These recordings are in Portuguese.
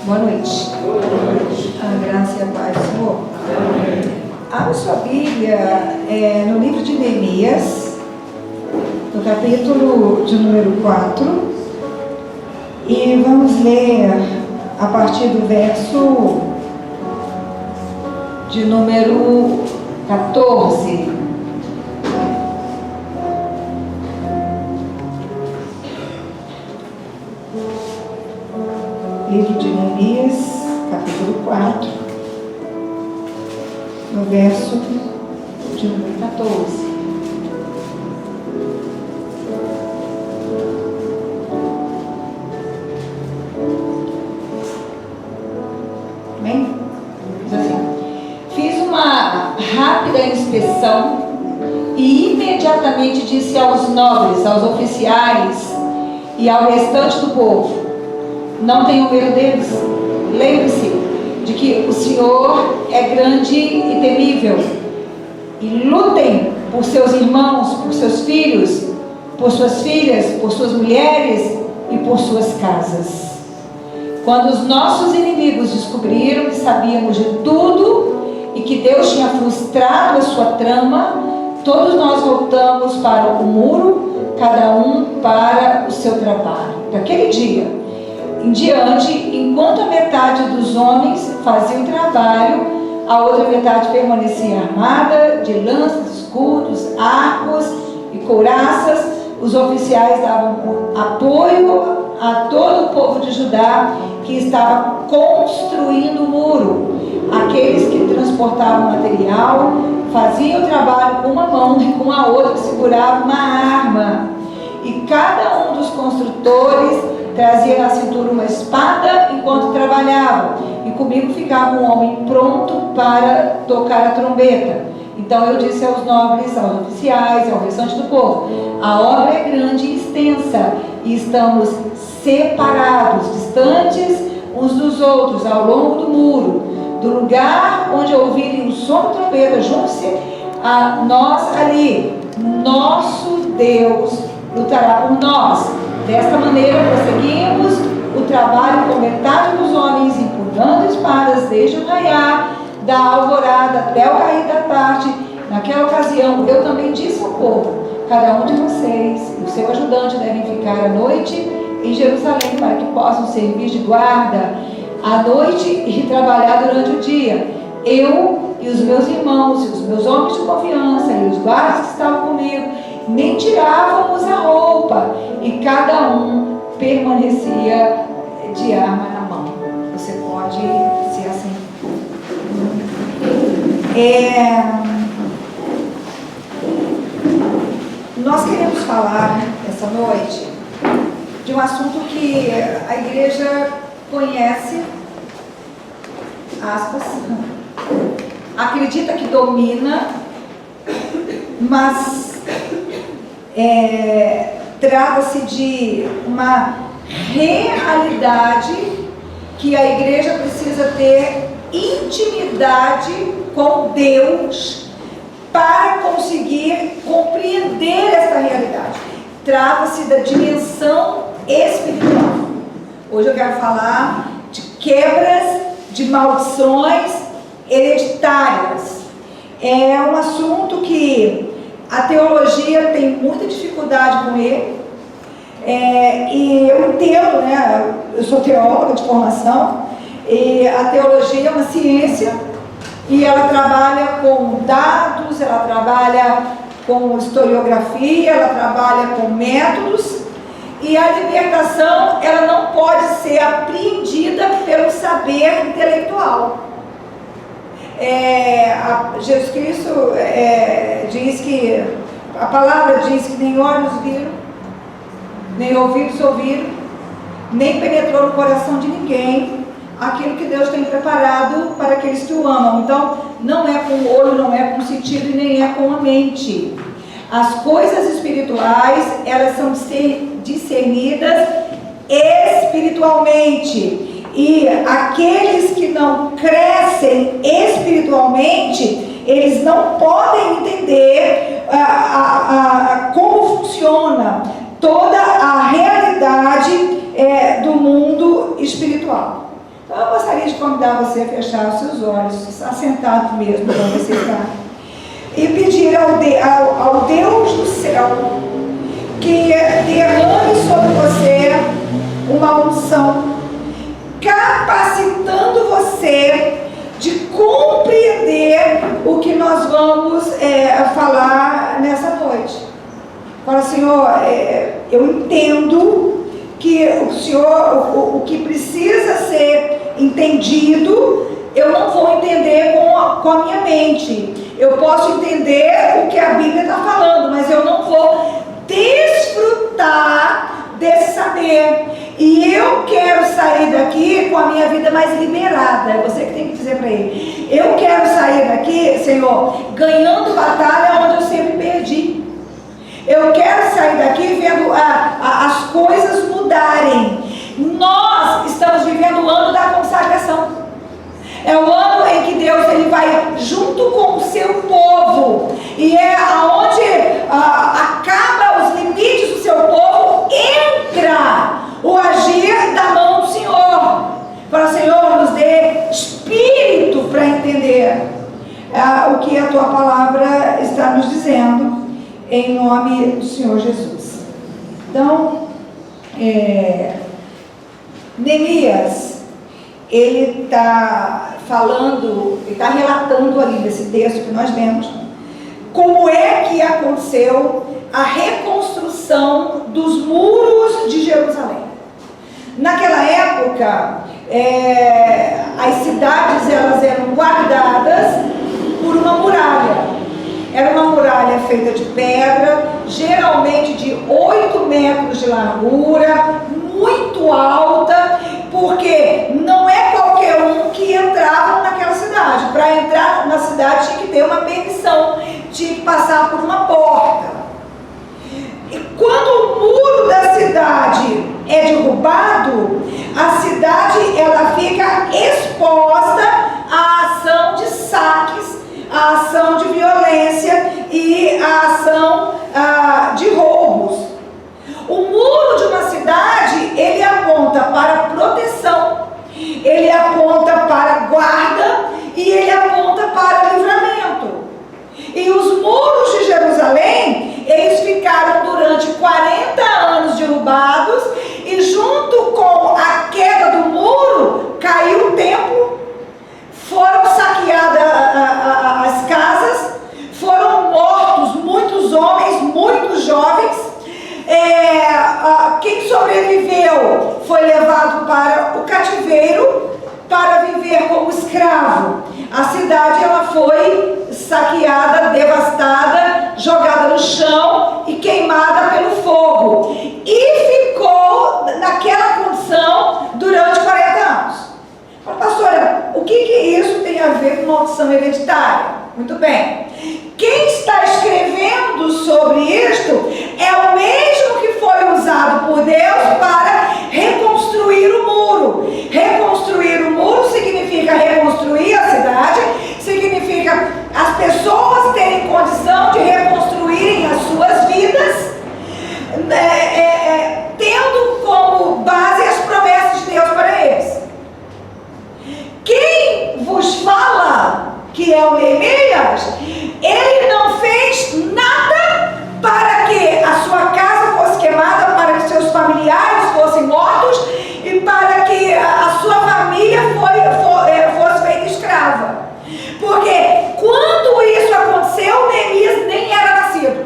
Boa noite. Boa noite. A graça e a paz do Senhor. Amém. Abra sua Bíblia no livro de Neemias, no capítulo de número 4, e vamos ler a partir do verso de número 14. Livro de Neemias, capítulo 4, no verso de número 14. Bem? Diz assim: fiz uma rápida inspeção e imediatamente disse aos nobres, aos oficiais e ao restante do povo: não tenham medo deles. Lembre-se de que o Senhor é grande e temível. E lutem por seus irmãos, por seus filhos, por suas filhas, por suas mulheres e por suas casas. Quando os nossos inimigos descobriram que sabíamos de tudo e que Deus tinha frustrado a sua trama, todos nós voltamos para o muro, cada um para o seu trabalho. Daquele dia em diante, enquanto a metade dos homens fazia o trabalho, a outra metade permanecia armada de lanças, escudos, arcos e couraças. Os oficiais davam apoio a todo o povo de Judá que estava construindo o muro. Aqueles que transportavam material faziam o trabalho com uma mão e com a outra segurava uma arma. E cada um dos construtores trazia na cintura uma espada enquanto trabalhava, e comigo ficava um homem pronto para tocar a trombeta. Então eu disse aos nobres, aos oficiais, ao restante do povo: a obra é grande e extensa, e estamos separados, distantes uns dos outros, ao longo do muro. Do lugar onde ouvirem o som da trombeta, junte-se a nós ali. Nosso Deus lutará por nós. Desta maneira prosseguimos o trabalho com metade dos homens empunhando espadas desde o raiar da alvorada até o cair da tarde. Naquela ocasião eu também disse ao povo: cada um de vocês e o seu ajudante devem ficar à noite em Jerusalém para que possam servir de guarda à noite e trabalhar durante o dia. Eu e os meus irmãos e os meus homens de confiança e os guardas que estavam comigo nem tirávamos a roupa, e cada um permanecia de arma na mão. Você pode ser assim. Nós queremos falar essa noite de um assunto que a igreja conhece, aspas, acredita que domina, mas trata-se de uma realidade que a igreja precisa ter intimidade com Deus para conseguir compreender esta realidade. Trata-se da dimensão espiritual. Hoje eu quero falar de quebras de maldições hereditárias. É um assunto que a teologia tem muita dificuldade com ele, e eu entendo, né? Eu sou teóloga de formação, e a teologia é uma ciência, e ela trabalha com dados, ela trabalha com historiografia, ela trabalha com métodos, e a libertação ela não pode ser apreendida pelo saber intelectual. Jesus Cristo diz que, a palavra diz que nem olhos viram, nem ouvidos ouviram, nem penetrou no coração de ninguém aquilo que Deus tem preparado para aqueles que o amam. Então, não é com o olho, não é com o sentido e nem é com a mente. As coisas espirituais, elas são discernidas espiritualmente. E aqueles que não crescem espiritualmente, eles não podem entender como funciona toda a realidade do mundo espiritual. Então eu gostaria de convidar você a fechar os seus olhos, estar sentado mesmo para você estar, e pedir ao Deus do céu que derrame sobre você uma unção, capacitando você de compreender o que nós vamos falar nessa noite. Fala, Senhor, eu entendo que o Senhor, o que precisa ser entendido, eu não vou entender com a minha mente. Eu posso entender o que a Bíblia está falando, mas eu não vou desfrutar desse saber. E eu quero sair daqui com a minha vida mais liberada. É você que tem que dizer para ele: eu quero sair daqui, Senhor, ganhando batalha onde eu sempre perdi. Eu quero sair daqui vendo as coisas mudarem. Nós estamos vivendo o ano da consagração. É o ano em que Deus ele vai junto com o seu povo. E é aonde acaba os limites do seu povo, entra o agir da mão do Senhor. Para o Senhor nos dê espírito para entender o que a tua palavra está nos dizendo, em nome do Senhor Jesus. Então, Neemias, ele está falando, ele está relatando ali nesse texto que nós lemos, como é que aconteceu a reconstrução dos muros de Jerusalém. Naquela época, as cidades elas eram guardadas por uma muralha. Era uma muralha feita de pedra, geralmente de 8 metros de largura, muito alta, porque não é qualquer um que entrava naquela cidade. Para entrar na cidade tinha que ter uma permissão, tinha que passar por uma porta. E quando o muro da cidade é derrubado, a cidade ela fica exposta à ação de saques, à ação de violência e à ação de roubos. O muro de uma cidade, ele aponta para proteção, ele aponta para guarda e ele aponta para livramento. E os muros de Jerusalém, eles ficaram durante 40 anos derrubados, e junto com a queda do muro, caiu o templo, foram saqueadas as casas, foram mortos muitos homens, muitos jovens. Quem sobreviveu foi levado para o cativeiro para viver como escravo. A cidade ela foi saqueada, devastada, jogada no chão e queimada pelo fogo, e ficou naquela condição durante 40 anos. Mas, pastora, o que isso tem a ver com maldição hereditária? Muito bem. Quem está escrevendo sobre isto é o mesmo que foi usado por Deus para reconstruir o muro. Reconstruir o muro significa reconstruir a cidade, significa as pessoas terem condição de reconstruírem as suas vidas, tendo como base as promessas de Deus para eles. Quem vos fala, que é o Neemias, ele não fez nada para que a sua casa fosse queimada, para que seus familiares fossem mortos e para que a sua família fosse feita escrava. Porque quando isso aconteceu, Neemias nem era nascido.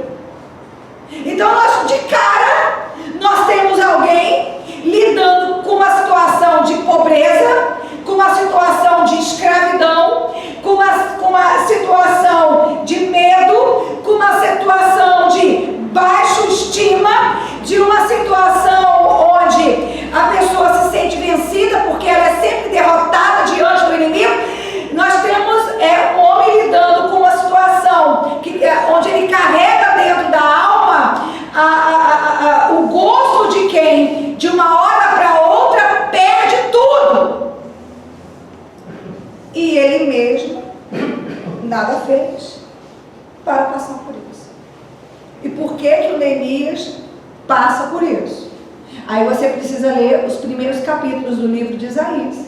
Então de cara, nós temos alguém lidando com uma situação de pobreza, com uma situação de escravidão, com uma situação de medo, com uma situação de baixa estima, de uma situação onde a pessoa se sente vencida porque ela é sempre derrotada diante do inimigo. Nós temos um homem lidando com uma situação onde ele carrega dentro da alma o gosto de quem, de uma hora para outra, perde tudo. E ele mesmo nada fez para passar por isso. E por que o Neemias passa por isso? Aí você precisa ler os primeiros capítulos do livro de Isaías.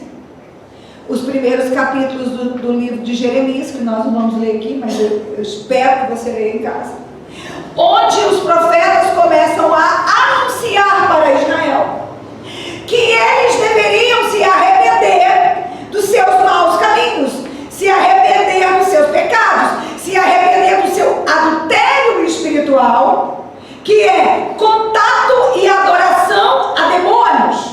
os primeiros capítulos do livro de Jeremias, que nós não vamos ler aqui, mas eu espero que você leia em casa, onde os profetas começam a anunciar para Israel que eles deveriam se arrepender dos seus maus caminhos, se arrepender dos seus pecados, se arrepender do seu adultério espiritual, que é contato e adoração a demônios,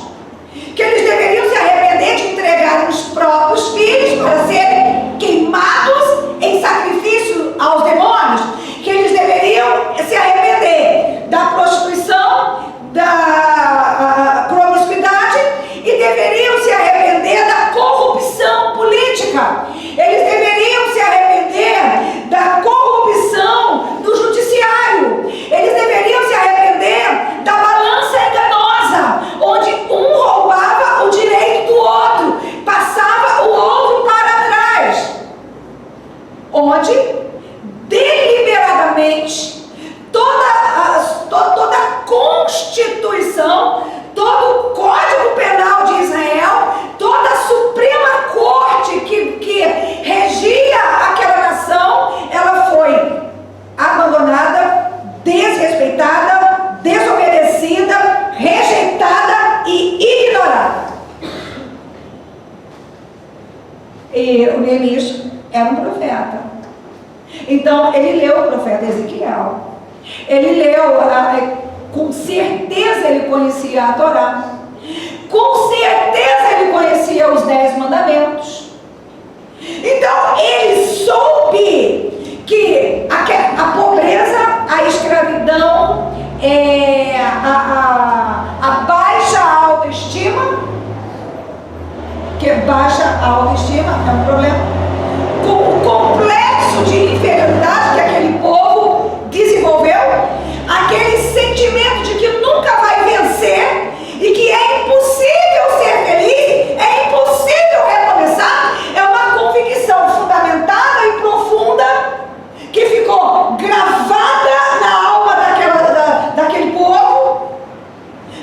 que eles deveriam se arrepender de entregar os próprios filhos para serem queimados em sacrifício aos demônios, que eles deveriam se arrepender da prostituição, da promiscuidade, e deveriam se arrepender da corrupção política. Eles deveriam se arrepender da corrupção do judiciário. Eles deveriam se arrepender da balança enganosa, onde um roubava o direito do outro, passava o outro para trás, onde deliberadamente toda a Constituição, todo o Código Penal de Israel, toda a Suprema Corte que regia aquela nação, ela foi abandonada, desrespeitada, desobedecida, rejeitada e ignorada. E o Neemias era um profeta. Então ele leu o profeta Ezequiel. Ele leu, com certeza ele conhecia a Torá, com certeza ele conhecia os 10 mandamentos. Então ele soube que a pobreza, a escravidão, a baixa autoestima, que baixa autoestima é um problema, com o complexo de inferioridade que aquele povo desenvolveu, aquele sentimento de que nunca vai vencer e que é impossível ser feliz, é impossível recomeçar, é uma convicção fundamentada e profunda que ficou gravada na alma daquele povo.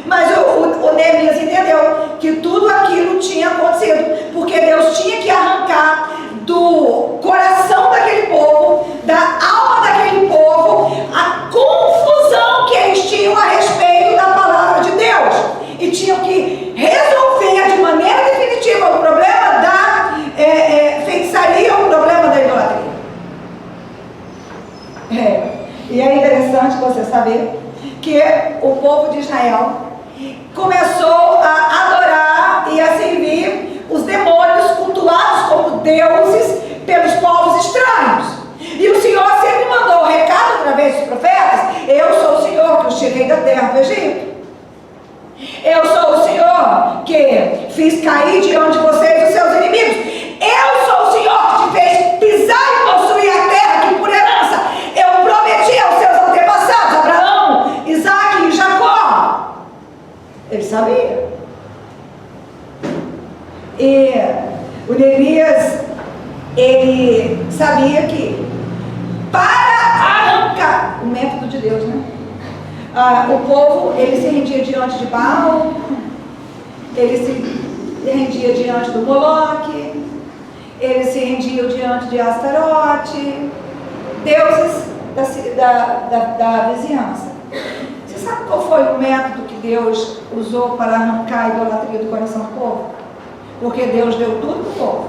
Mas o Neemias entendeu que tudo aquilo tinha acontecido porque Deus tinha que arrancar do coração daquele povo, da alma daquele povo, a confusão que eles tinham a respeito da palavra de Deus, e tinham que resolver de maneira definitiva o problema da feitiçaria, o problema da idolatria. E é interessante você saber que o povo de Israel começou a adorar e a servir os demônios cultuados como deuses pelos povos estranhos. E o Senhor sempre mandou o recado através dos profetas: eu sou o Senhor que os tirei da terra do Egito. Eu sou o Senhor que fiz cair diante de vocês os seus inimigos. Eu sou o Senhor que te fez pisar e possuir a terra que por herança eu prometi aos seus antepassados, Abraão, Isaque e Jacó. Ele sabia. E o Neemias, ele sabia que para arrancar o método de Deus, né? O povo, ele se rendia diante de Baal, ele se rendia diante do Moloque, ele se rendia diante de Astarote, deuses da vizinhança. Você sabe qual foi o método que Deus usou para arrancar a idolatria do coração do povo? Porque Deus deu tudo para o povo.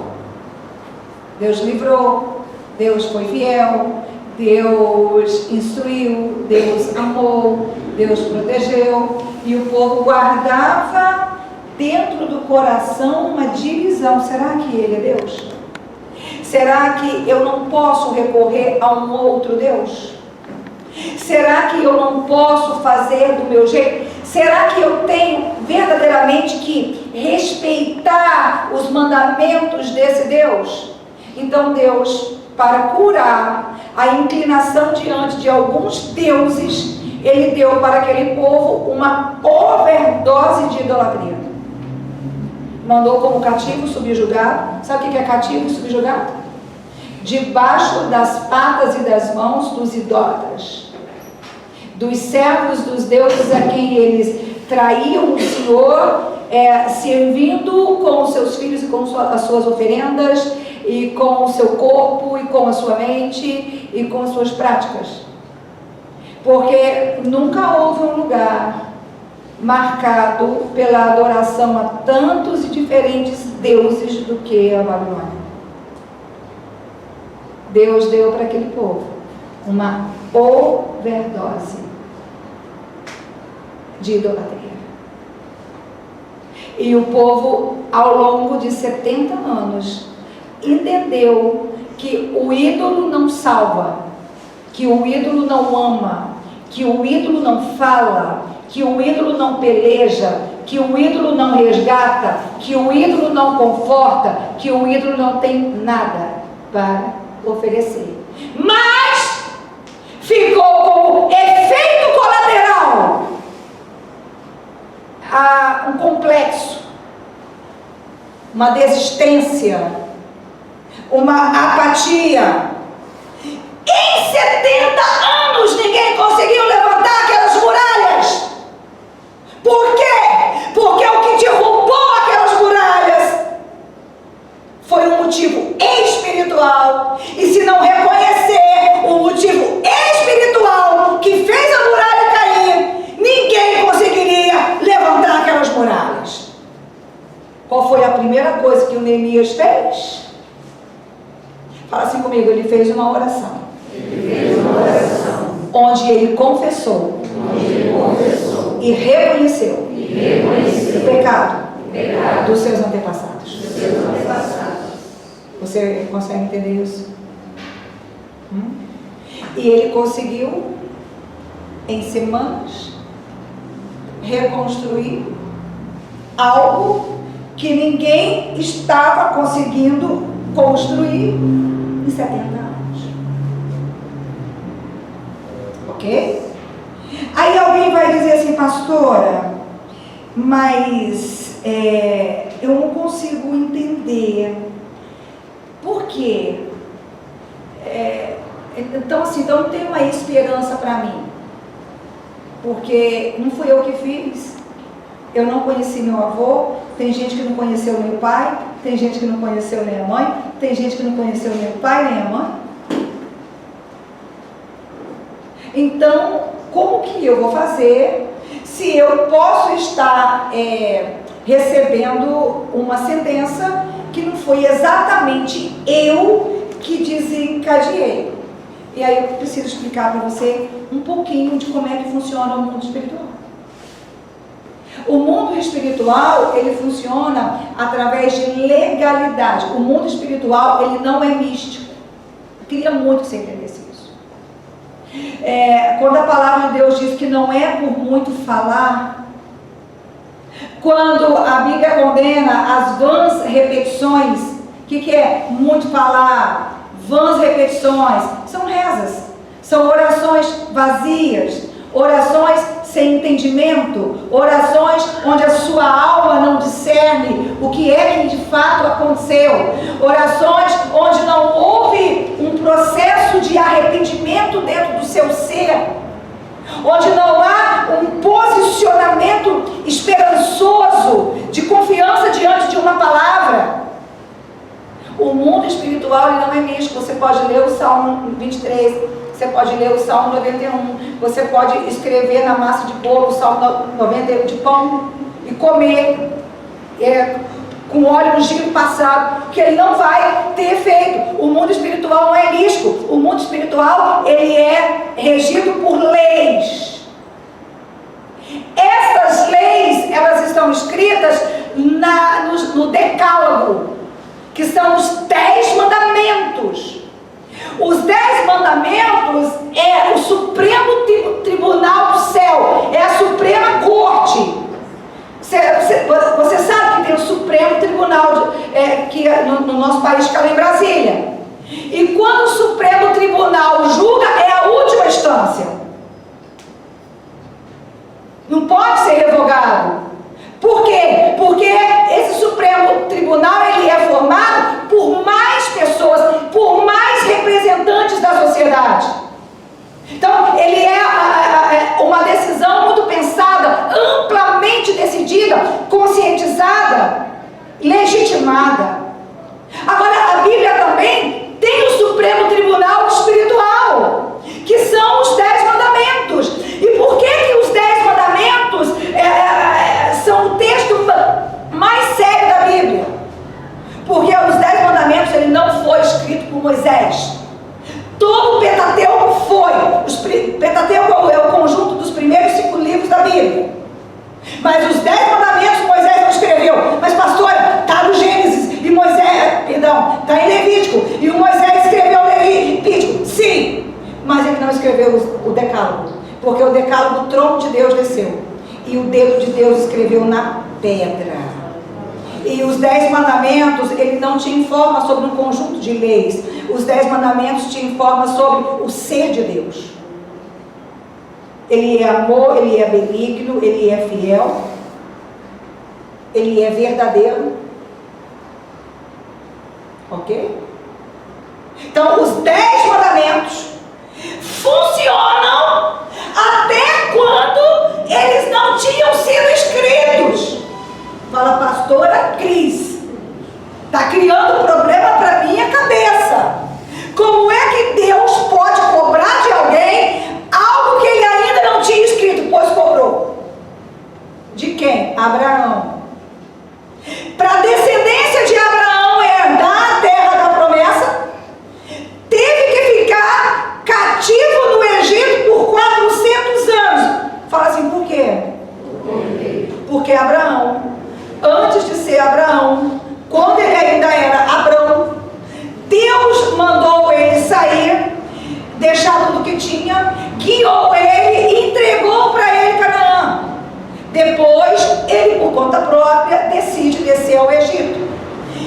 Deus livrou, Deus foi fiel, Deus instruiu, Deus amou, Deus protegeu, e o povo guardava dentro do coração uma divisão. Será que Ele é Deus? Será que eu não posso recorrer a um outro Deus? Será que eu não posso fazer do meu jeito? Será que eu tenho verdadeiramente que respeitar os mandamentos desse Deus? Então Deus, para curar a inclinação diante de alguns deuses, Ele deu para aquele povo uma overdose de idolatria. Mandou como cativo subjugado. Sabe o que é cativo e subjugado? Debaixo das patas e das mãos dos idólatras, dos servos dos deuses a quem eles traíam o Senhor servindo com os seus filhos e com as suas oferendas, e com o seu corpo, e com a sua mente, e com as suas práticas. Porque nunca houve um lugar marcado pela adoração a tantos e diferentes deuses do que a Babilônia. Deus deu para aquele povo uma overdose de idolatria. E o povo, ao longo de 70 anos, entendeu que o ídolo não salva, que o ídolo não ama, que o ídolo não fala, que o ídolo não peleja, que o ídolo não resgata, que o ídolo não conforta, que o ídolo não tem nada para oferecer. Mas ficou como efeito colateral um complexo, uma desistência, uma apatia. Em 70 anos ninguém conseguiu levantar aquelas muralhas. Por quê? Porque o que derrubou aquelas muralhas foi um motivo espiritual. E se não reconhecer o motivo espiritual que fez a muralha cair, ninguém conseguiria levantar aquelas muralhas. Qual foi a primeira coisa que o Neemias fez? Fala assim comigo, ele fez uma oração. Onde ele confessou, e reconheceu o pecado dos seus antepassados. Você consegue entender isso? E ele conseguiu, em semanas, reconstruir algo que ninguém estava conseguindo construir em 70 anos. Ok? Aí alguém vai dizer assim, pastora, mas eu não consigo entender. Por quê? Então assim, então não tem uma esperança para mim. Porque não fui eu que fiz. Eu não conheci meu avô. Tem gente que não conheceu meu pai. Tem gente que não conheceu nem a mãe. Tem gente que não conheceu nem o pai nem a mãe. Então, como que eu vou fazer se eu posso estar recebendo uma sentença que não foi exatamente eu que desencadeei? E aí eu preciso explicar para você um pouquinho de como é que funciona o mundo espiritual. O mundo espiritual, ele funciona através de legalidade. O mundo espiritual, ele não é místico. Eu queria muito que você entendesse isso. Quando a palavra de Deus diz que não é por muito falar, quando a Bíblia condena as vãs repetições, o que é muito falar? Vãs repetições, são rezas, são orações vazias, orações sem entendimento, orações onde a sua alma não discerne o que é que de fato aconteceu, orações onde não houve um processo de arrependimento dentro do seu ser, onde não há um posicionamento esperançoso, de confiança diante de uma palavra. O mundo espiritual, ele não é místico. Você pode ler o Salmo 23, você pode ler o Salmo 91, você pode escrever na massa de bolo o Salmo 91 de pão e comer com óleo ungido passado, que ele não vai ter efeito. O mundo espiritual não é místico. O mundo espiritual, ele é regido por leis. Essas leis, elas estão escritas no Decálogo, que são os 10 mandamentos. Os 10 mandamentos é o Supremo Tribunal do Céu, é a Suprema Corte. Você sabe que tem o Supremo Tribunal, que no nosso país fica lá em Brasília. E quando o Supremo Tribunal julga, é a última instância. Não pode ser revogado. Por quê? Porque esse Supremo Tribunal, ele é formado por mais pessoas, por mais representantes da sociedade. Então, ele é uma decisão muito pensada, amplamente decidida, conscientizada decálogo? Porque o decálogo, o trono de Deus desceu. E o dedo de Deus escreveu na pedra. E os 10 mandamentos, ele não te informa sobre um conjunto de leis. Os 10 mandamentos te informam sobre o ser de Deus. Ele é amor, ele é benigno, ele é fiel, ele é verdadeiro. Ok? Então, os 10 mandamentos funcionam até quando eles não tinham sido escritos. Fala, pastora Cris, está criando problema para minha cabeça. Como é que Deus pode cobrar de alguém algo que ele ainda não tinha escrito? Pois cobrou. De quem? Abraão. Para a descendência de Abraão herdar a terra da promessa, teve que ficar cativo no Egito por 400 anos. Fala assim, por quê? Porque Abraão, antes de ser Abraão, quando ele ainda era Abrão, Deus mandou ele sair, deixar tudo que tinha, guiou ele e entregou para ele Canaã. Depois, ele por conta própria decide descer ao Egito.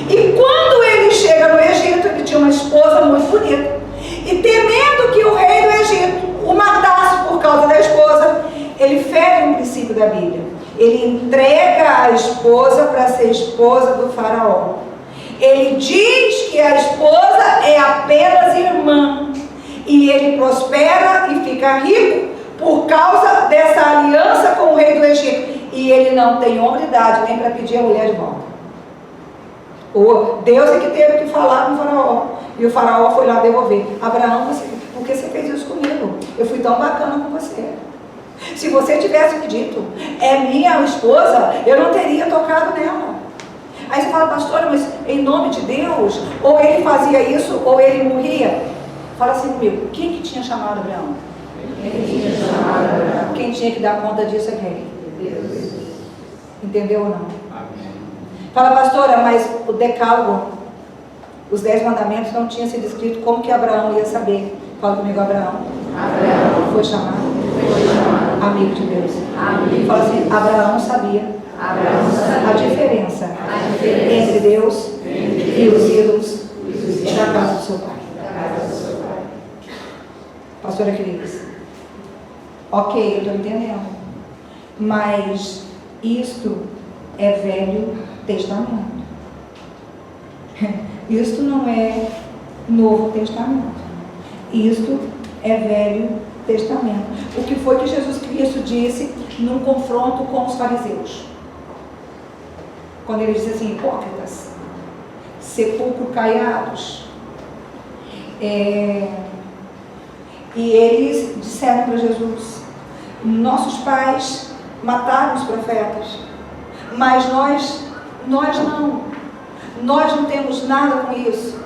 E quando ele chega no Egito, ele tinha uma esposa muito bonita. E temendo que o rei do Egito o matasse por causa da esposa, ele fere um princípio da Bíblia. Ele entrega a esposa para ser esposa do faraó. Ele diz que a esposa é apenas irmã. E ele prospera e fica rico por causa dessa aliança com o rei do Egito. E ele não tem hombridade nem para pedir a mulher de volta. O Deus é que teve que falar com o faraó. E o faraó foi lá devolver. Abraão, por que você fez isso comigo? Eu fui tão bacana com você. Se você tivesse me dito, é minha esposa, eu não teria tocado nela. Aí você fala, pastora, mas em nome de Deus, ou ele fazia isso, ou ele morria. Fala assim comigo, quem que tinha chamado Abraão? Quem tinha que dar conta disso é quem? Deus. Entendeu ou não? Amém. Fala, pastora, mas o decálogo, os 10 mandamentos não tinha sido escrito, como que Abraão ia saber? Fala comigo, Abraão. Abraão foi chamado amigo de Deus. Amigo. Fala assim, Abraão sabia a diferença entre Deus e os ídolos da casa do seu pai. Pastora Cris, ok, eu estou entendendo, mas isto é Velho Testamento. Isto não é Novo Testamento. Isto é Velho Testamento. O que foi que Jesus Cristo disse num confronto com os fariseus? Quando ele disse assim, hipócritas, sepulcro caiados. E eles disseram para Jesus, nossos pais mataram os profetas, mas nós não temos nada com isso.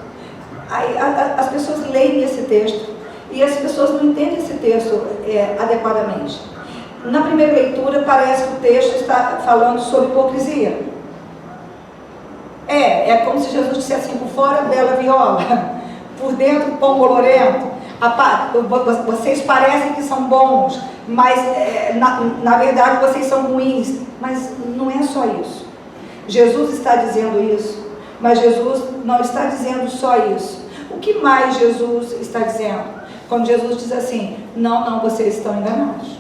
Aí, as pessoas leem esse texto e as pessoas não entendem esse texto adequadamente. Na primeira leitura parece que o texto está falando sobre hipocrisia. É como se Jesus dissesse assim, por fora bela viola, por dentro pão bolorento. Vocês parecem que são bons, mas na verdade vocês são ruins. Mas não é só isso. Jesus está dizendo isso, mas Jesus não está dizendo só isso. O que mais Jesus está dizendo? Quando Jesus diz assim, não, vocês estão enganados.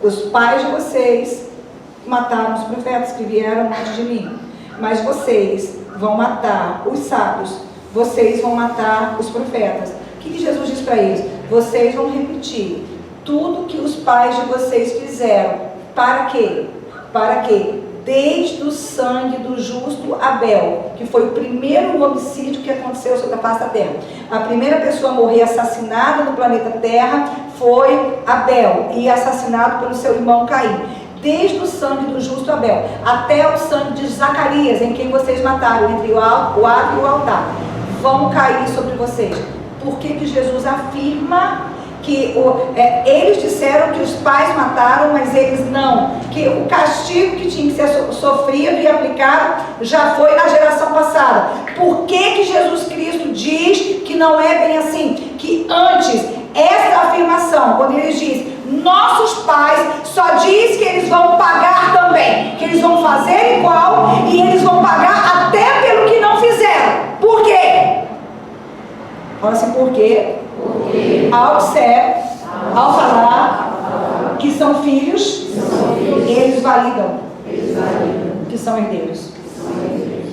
Os pais de vocês mataram os profetas que vieram antes de mim, mas vocês vão matar os sábios, vocês vão matar os profetas. O que Jesus diz para eles? Vocês vão repetir tudo que os pais de vocês fizeram. Para quê? Para quê? Desde o sangue do justo Abel, que foi o primeiro homicídio que aconteceu sobre a face da terra. A primeira pessoa a morrer assassinada no planeta Terra foi Abel, e assassinado pelo seu irmão Caim. Desde o sangue do justo Abel até o sangue de Zacarias, em quem vocês mataram, entre o ato e o altar, vão cair sobre vocês. Por que Jesus afirma eles disseram que os pais mataram, mas eles não. Que o castigo que tinha que ser sofrido e aplicado já foi na geração passada. Por que Jesus Cristo diz que não é bem assim? Que antes, essa afirmação, quando ele diz, nossos pais, só diz que eles vão pagar também, que eles vão fazer igual e eles vão pagar até pelo que não fizeram. Por quê? Fala assim, por quê? Ao falar que são filhos, eles validam que são herdeiros.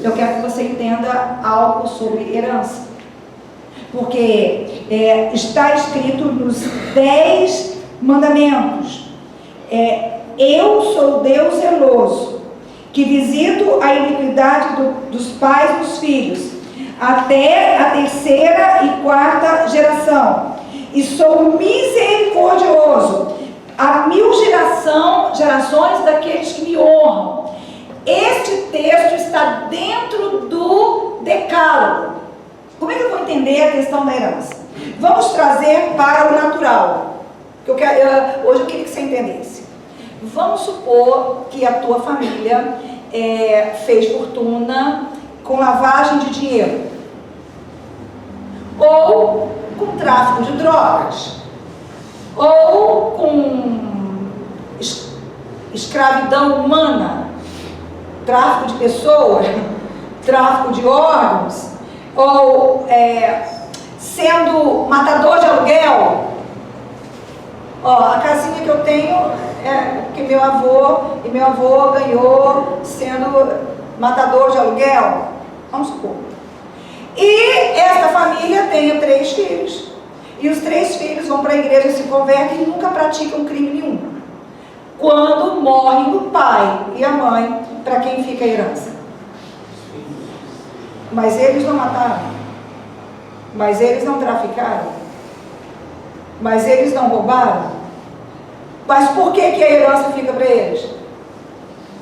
Eu quero que você entenda algo sobre herança, porque está escrito nos 10 mandamentos. Eu sou Deus zeloso, que visito a iniquidade dos pais dos filhos, até a 3ª e 4ª geração, e sou misericordioso a 1000 gerações daqueles que me honram. Este texto está dentro do Decálogo. Como é que eu vou entender a questão da herança? Vamos trazer para o natural. Hoje eu queria que você entendesse. Vamos supor que a tua família fez fortuna com lavagem de dinheiro, ou com tráfico de drogas, ou com escravidão humana, tráfico de pessoas, tráfico de órgãos, ou sendo matador de aluguel. A casinha que eu tenho é que meu avô ganhou sendo matador de aluguel, vamos supor. E esta família tem 3 filhos. E os 3 filhos vão para a igreja, se convertem e nunca praticam crime nenhum. Quando morrem o pai e a mãe, para quem fica a herança? Mas eles não mataram. Mas eles não traficaram. Mas eles não roubaram. Mas por que a herança fica para eles?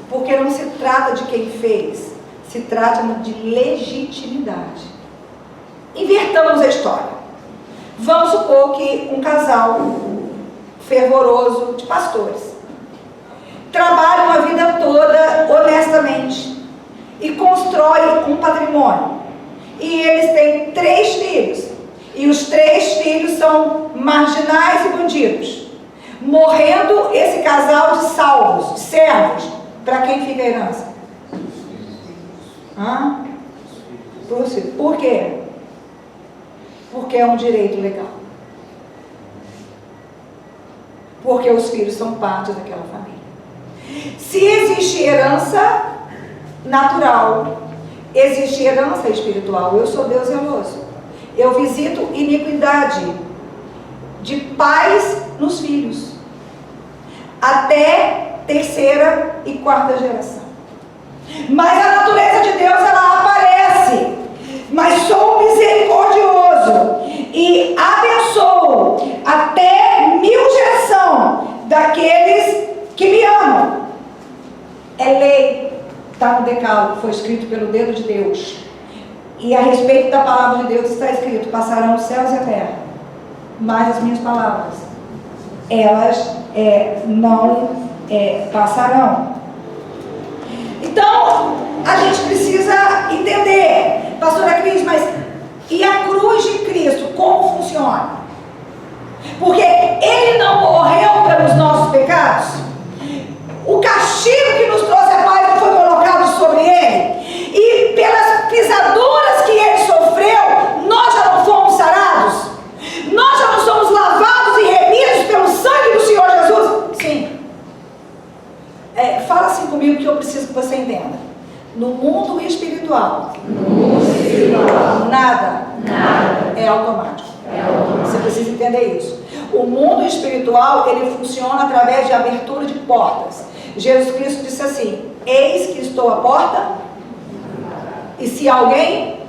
Porque não se trata de quem fez, se trata de legitimidade. Invertamos a história. Vamos supor que um casal fervoroso de pastores trabalham a vida toda honestamente e constrói um patrimônio. E eles têm 3 filhos. E os 3 filhos são marginais e bandidos. Morrendo esse casal de salvos, de servos, para quem fica a herança? Por quê? Porque é um direito legal. Porque os filhos são parte daquela família. Se existe herança natural, existe herança espiritual. Eu sou Deus zeloso. Eu visito iniquidade de pais nos filhos, até 3ª e 4ª geração. Mas a natureza de Deus, ela aparece. Mas sou misericordioso e abençoo até 1000 geração daqueles que me amam. É lei, está no Decálogo, foi escrito pelo dedo de Deus. E a respeito da palavra de Deus está escrito: passarão os céus e a terra, mas as minhas palavras, elas não passarão. Então, a gente precisa entender, pastora Cris, mas e a cruz de Cristo, como funciona? Porque Ele não morreu pelos nossos pecados. O castigo que nos trouxe a paz foi colocado sobre Ele. E pelas pisaduras que Ele sofreu, nós já não fomos sarados? Nós já não somos lavados e remidos pelo sangue do Senhor Jesus? Sim. Fala assim comigo que eu preciso que você entenda. No mundo espiritual, nada é automático. Você precisa entender isso. O mundo espiritual, ele funciona através de abertura de portas. Jesus Cristo disse assim: eis que estou à porta, e se alguém,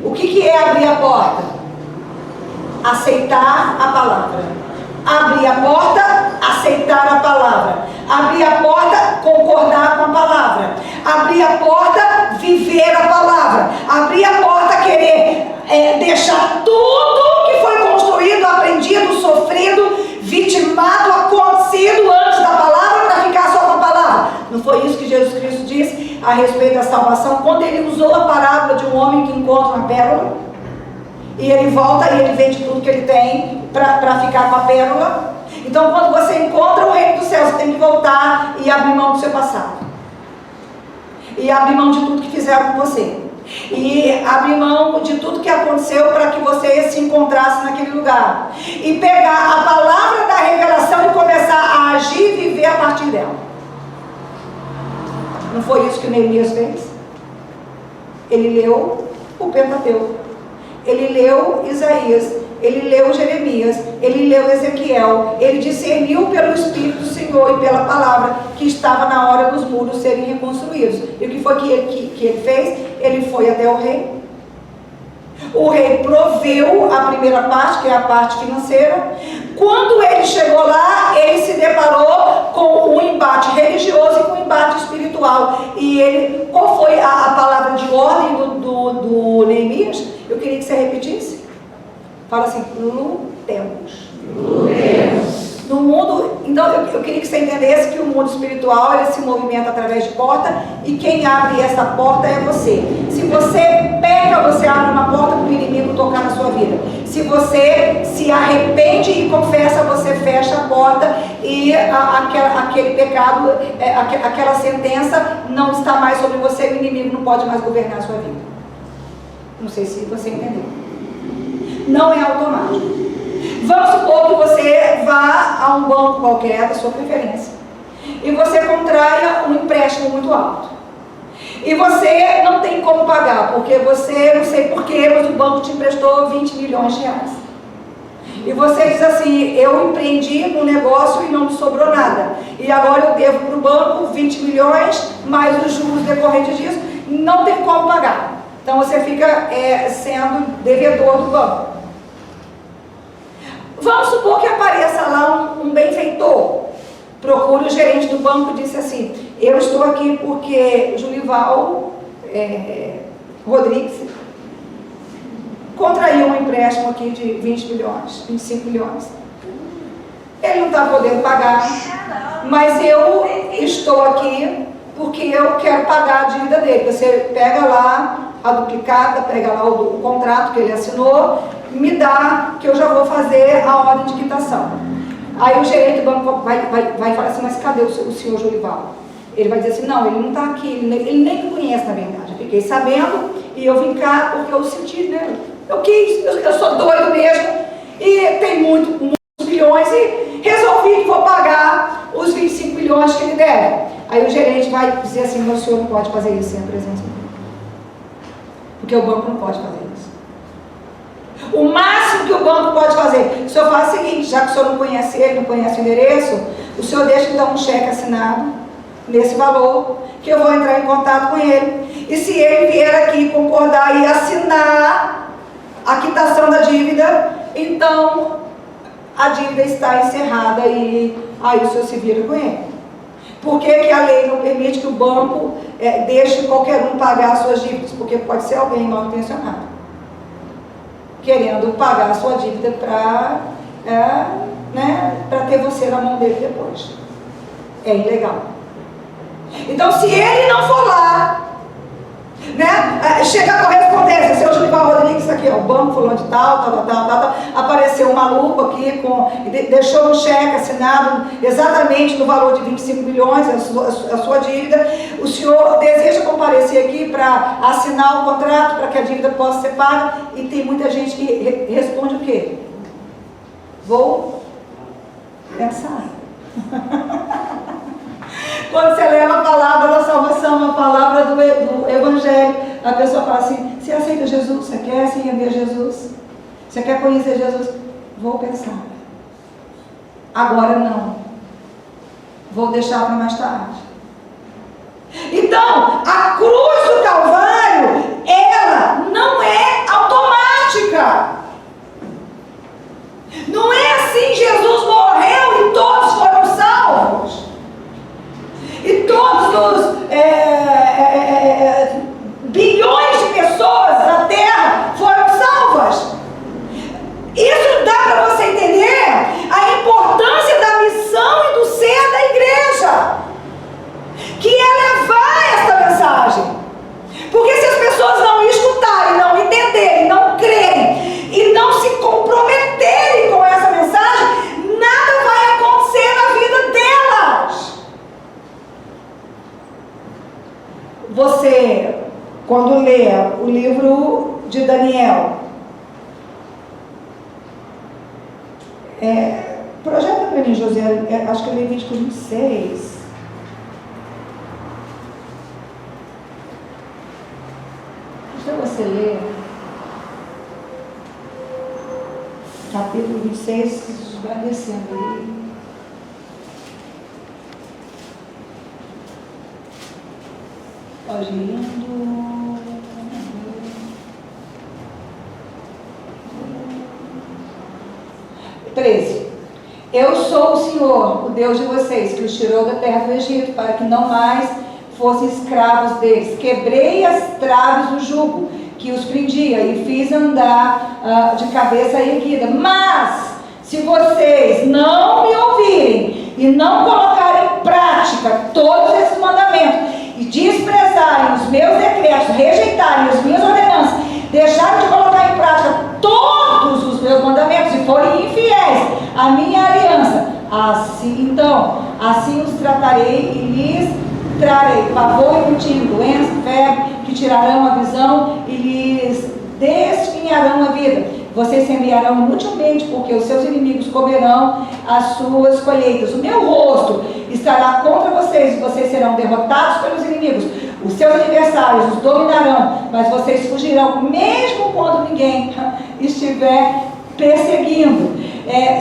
o que é abrir a porta? Aceitar a palavra. Abrir a porta, aceitar a palavra. Abrir a porta, concordar com a palavra. Abrir a porta, viver a palavra. Abrir a porta, querer deixar tudo ultimato acontecido antes da palavra para ficar só com a palavra. Não foi isso que Jesus Cristo disse a respeito da salvação, quando ele usou a parábola de um homem que encontra uma pérola, e ele volta e ele vende tudo que ele tem para ficar com a pérola. Então, quando você encontra o reino dos céus, você tem que voltar e abrir mão do seu passado, e abrir mão de tudo que fizeram com você, e abrir mão de tudo que aconteceu para que você se encontrasse naquele lugar, e pegar a palavra da revelação e começar a agir e viver a partir dela. Não foi isso que Neemias fez? Ele leu o Pentateuco, ele leu Isaías, ele leu Jeremias, ele leu Ezequiel, ele discerniu pelo Espírito do Senhor e pela palavra que estava na hora dos muros serem reconstruídos. E o que foi que ele fez? Ele foi até o rei. O rei proveu a primeira parte, que é a parte financeira. Quando ele chegou lá, ele se deparou com um embate religioso e com um embate espiritual. E ele, qual foi a palavra de ordem do Neemias? Eu queria que você repetisse. Fala assim: lutemos. No mundo, então eu queria que você entendesse que o mundo espiritual, ele se movimenta através de porta, e quem abre essa porta é você. Se você peca, você abre uma porta para o inimigo tocar na sua vida. Se você se arrepende e confessa, você fecha a porta, e aquele pecado, aquela sentença não está mais sobre você, e o inimigo não pode mais governar a sua vida. Não sei se você entendeu. Não é automático. Vamos supor que você vá a um banco qualquer da sua preferência e você contraia um empréstimo muito alto, e você não tem como pagar, porque você, não sei porquê, mas o banco te emprestou 20 milhões de reais. E você diz assim: eu empreendi no negócio e não me sobrou nada, e agora eu devo para o banco 20 milhões, mais os juros decorrentes disso, não tem como pagar. Então você fica sendo devedor do banco. Vamos supor que apareça lá um benfeitor, procure o gerente do banco e disse assim: eu estou aqui porque Julival Rodrigues contraiu um empréstimo aqui de 20 milhões, 25 milhões. Ele não está podendo pagar, mas eu estou aqui porque eu quero pagar a dívida dele. Você pega lá a duplicata, pega lá o contrato que ele assinou, me dá, que eu já vou fazer a ordem de quitação. Aí o gerente do banco vai falar assim: mas cadê o senhor Julival? Ele vai dizer assim: não, ele não está aqui, ele nem me conhece, na verdade. Eu fiquei sabendo e eu vim cá porque eu senti nele. Eu quis, eu sou doido mesmo, e tem muitos milhões, e resolvi que vou pagar os 25 milhões que ele deve. Aí o gerente vai dizer assim: meu senhor não pode fazer isso sem a presença dele, porque o banco não pode fazer isso. O máximo que o banco pode fazer, o senhor faz o seguinte: já que o senhor não conhece ele, não conhece o endereço, o senhor deixa então um cheque assinado nesse valor, que eu vou entrar em contato com ele, e se ele vier aqui concordar e assinar a quitação da dívida, então a dívida está encerrada, e aí o senhor se vira com ele. Por que a lei não permite que o banco deixe qualquer um pagar as suas dívidas? Porque pode ser alguém mal intencionado, querendo pagar a sua dívida para ter você na mão dele depois. É ilegal. Então, se ele não for lá, chega a correspondência: seu Julival Rodrigues, aqui, o banco fulano de tal, apareceu um maluco aqui, deixou um cheque assinado exatamente no valor de 25 milhões, a sua dívida. O senhor deseja comparecer aqui para assinar o contrato para que a dívida possa ser paga? E tem muita gente que responde o quê? Vou pensar. Quando você leva a palavra da salvação, a palavra do Evangelho, a pessoa fala assim: você aceita Jesus? Você quer se render a Jesus? Você quer conhecer Jesus? Vou pensar. Agora não. Vou deixar para mais tarde. Então, a cruz do Calvário, ela não é automática. Não é assim: Jesus morreu e todos foram salvos. E todos os bilhões de pessoas da Terra foram salvas. Isso dá para você entender a importância da você, quando lê o livro de Daniel, projeta para mim, José, acho que eu li Levítico 26. Deixa você ler. Capítulo 26, Vai descendo aí. Pode ir indo. 13. Eu sou o Senhor, o Deus de vocês, que os tirou da terra do Egito, para que não mais fossem escravos deles. Quebrei as traves do jugo que os prendia e fiz andar de cabeça erguida. Mas, se vocês não me ouvirem e não colocarem em prática todos esses mandamentos e desprezarem os meus decretos, rejeitarem as minhas ordenanças, deixarem de colocar em prática todos os meus mandamentos e forem infiéis à minha aliança, assim os tratarei e lhes trarei pavor repentino, doença, febre, que tirarão a visão e lhes desfinharão a vida. Vocês semearão inutilmente, porque os seus inimigos comerão as suas colheitas. O meu rosto estará contra vocês, e vocês serão derrotados pelos inimigos. Os seus adversários os dominarão, mas vocês fugirão, mesmo quando ninguém estiver perseguindo.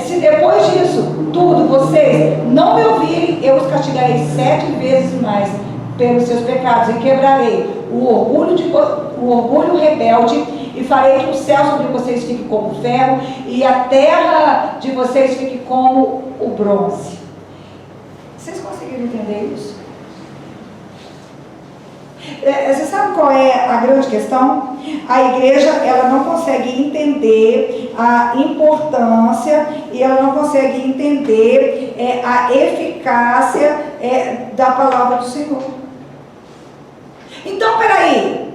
Se depois disso tudo vocês não me ouvirem, eu os castigarei 7 vezes mais pelos seus pecados, e quebrarei o orgulho rebelde, e farei que o céu sobre vocês fique como ferro, e a terra de vocês fique como o bronze. Vocês conseguiram entender isso? Você sabe qual é a grande questão? A igreja, ela não consegue entender a importância e ela não consegue entender a eficácia da palavra do Senhor. Então, peraí.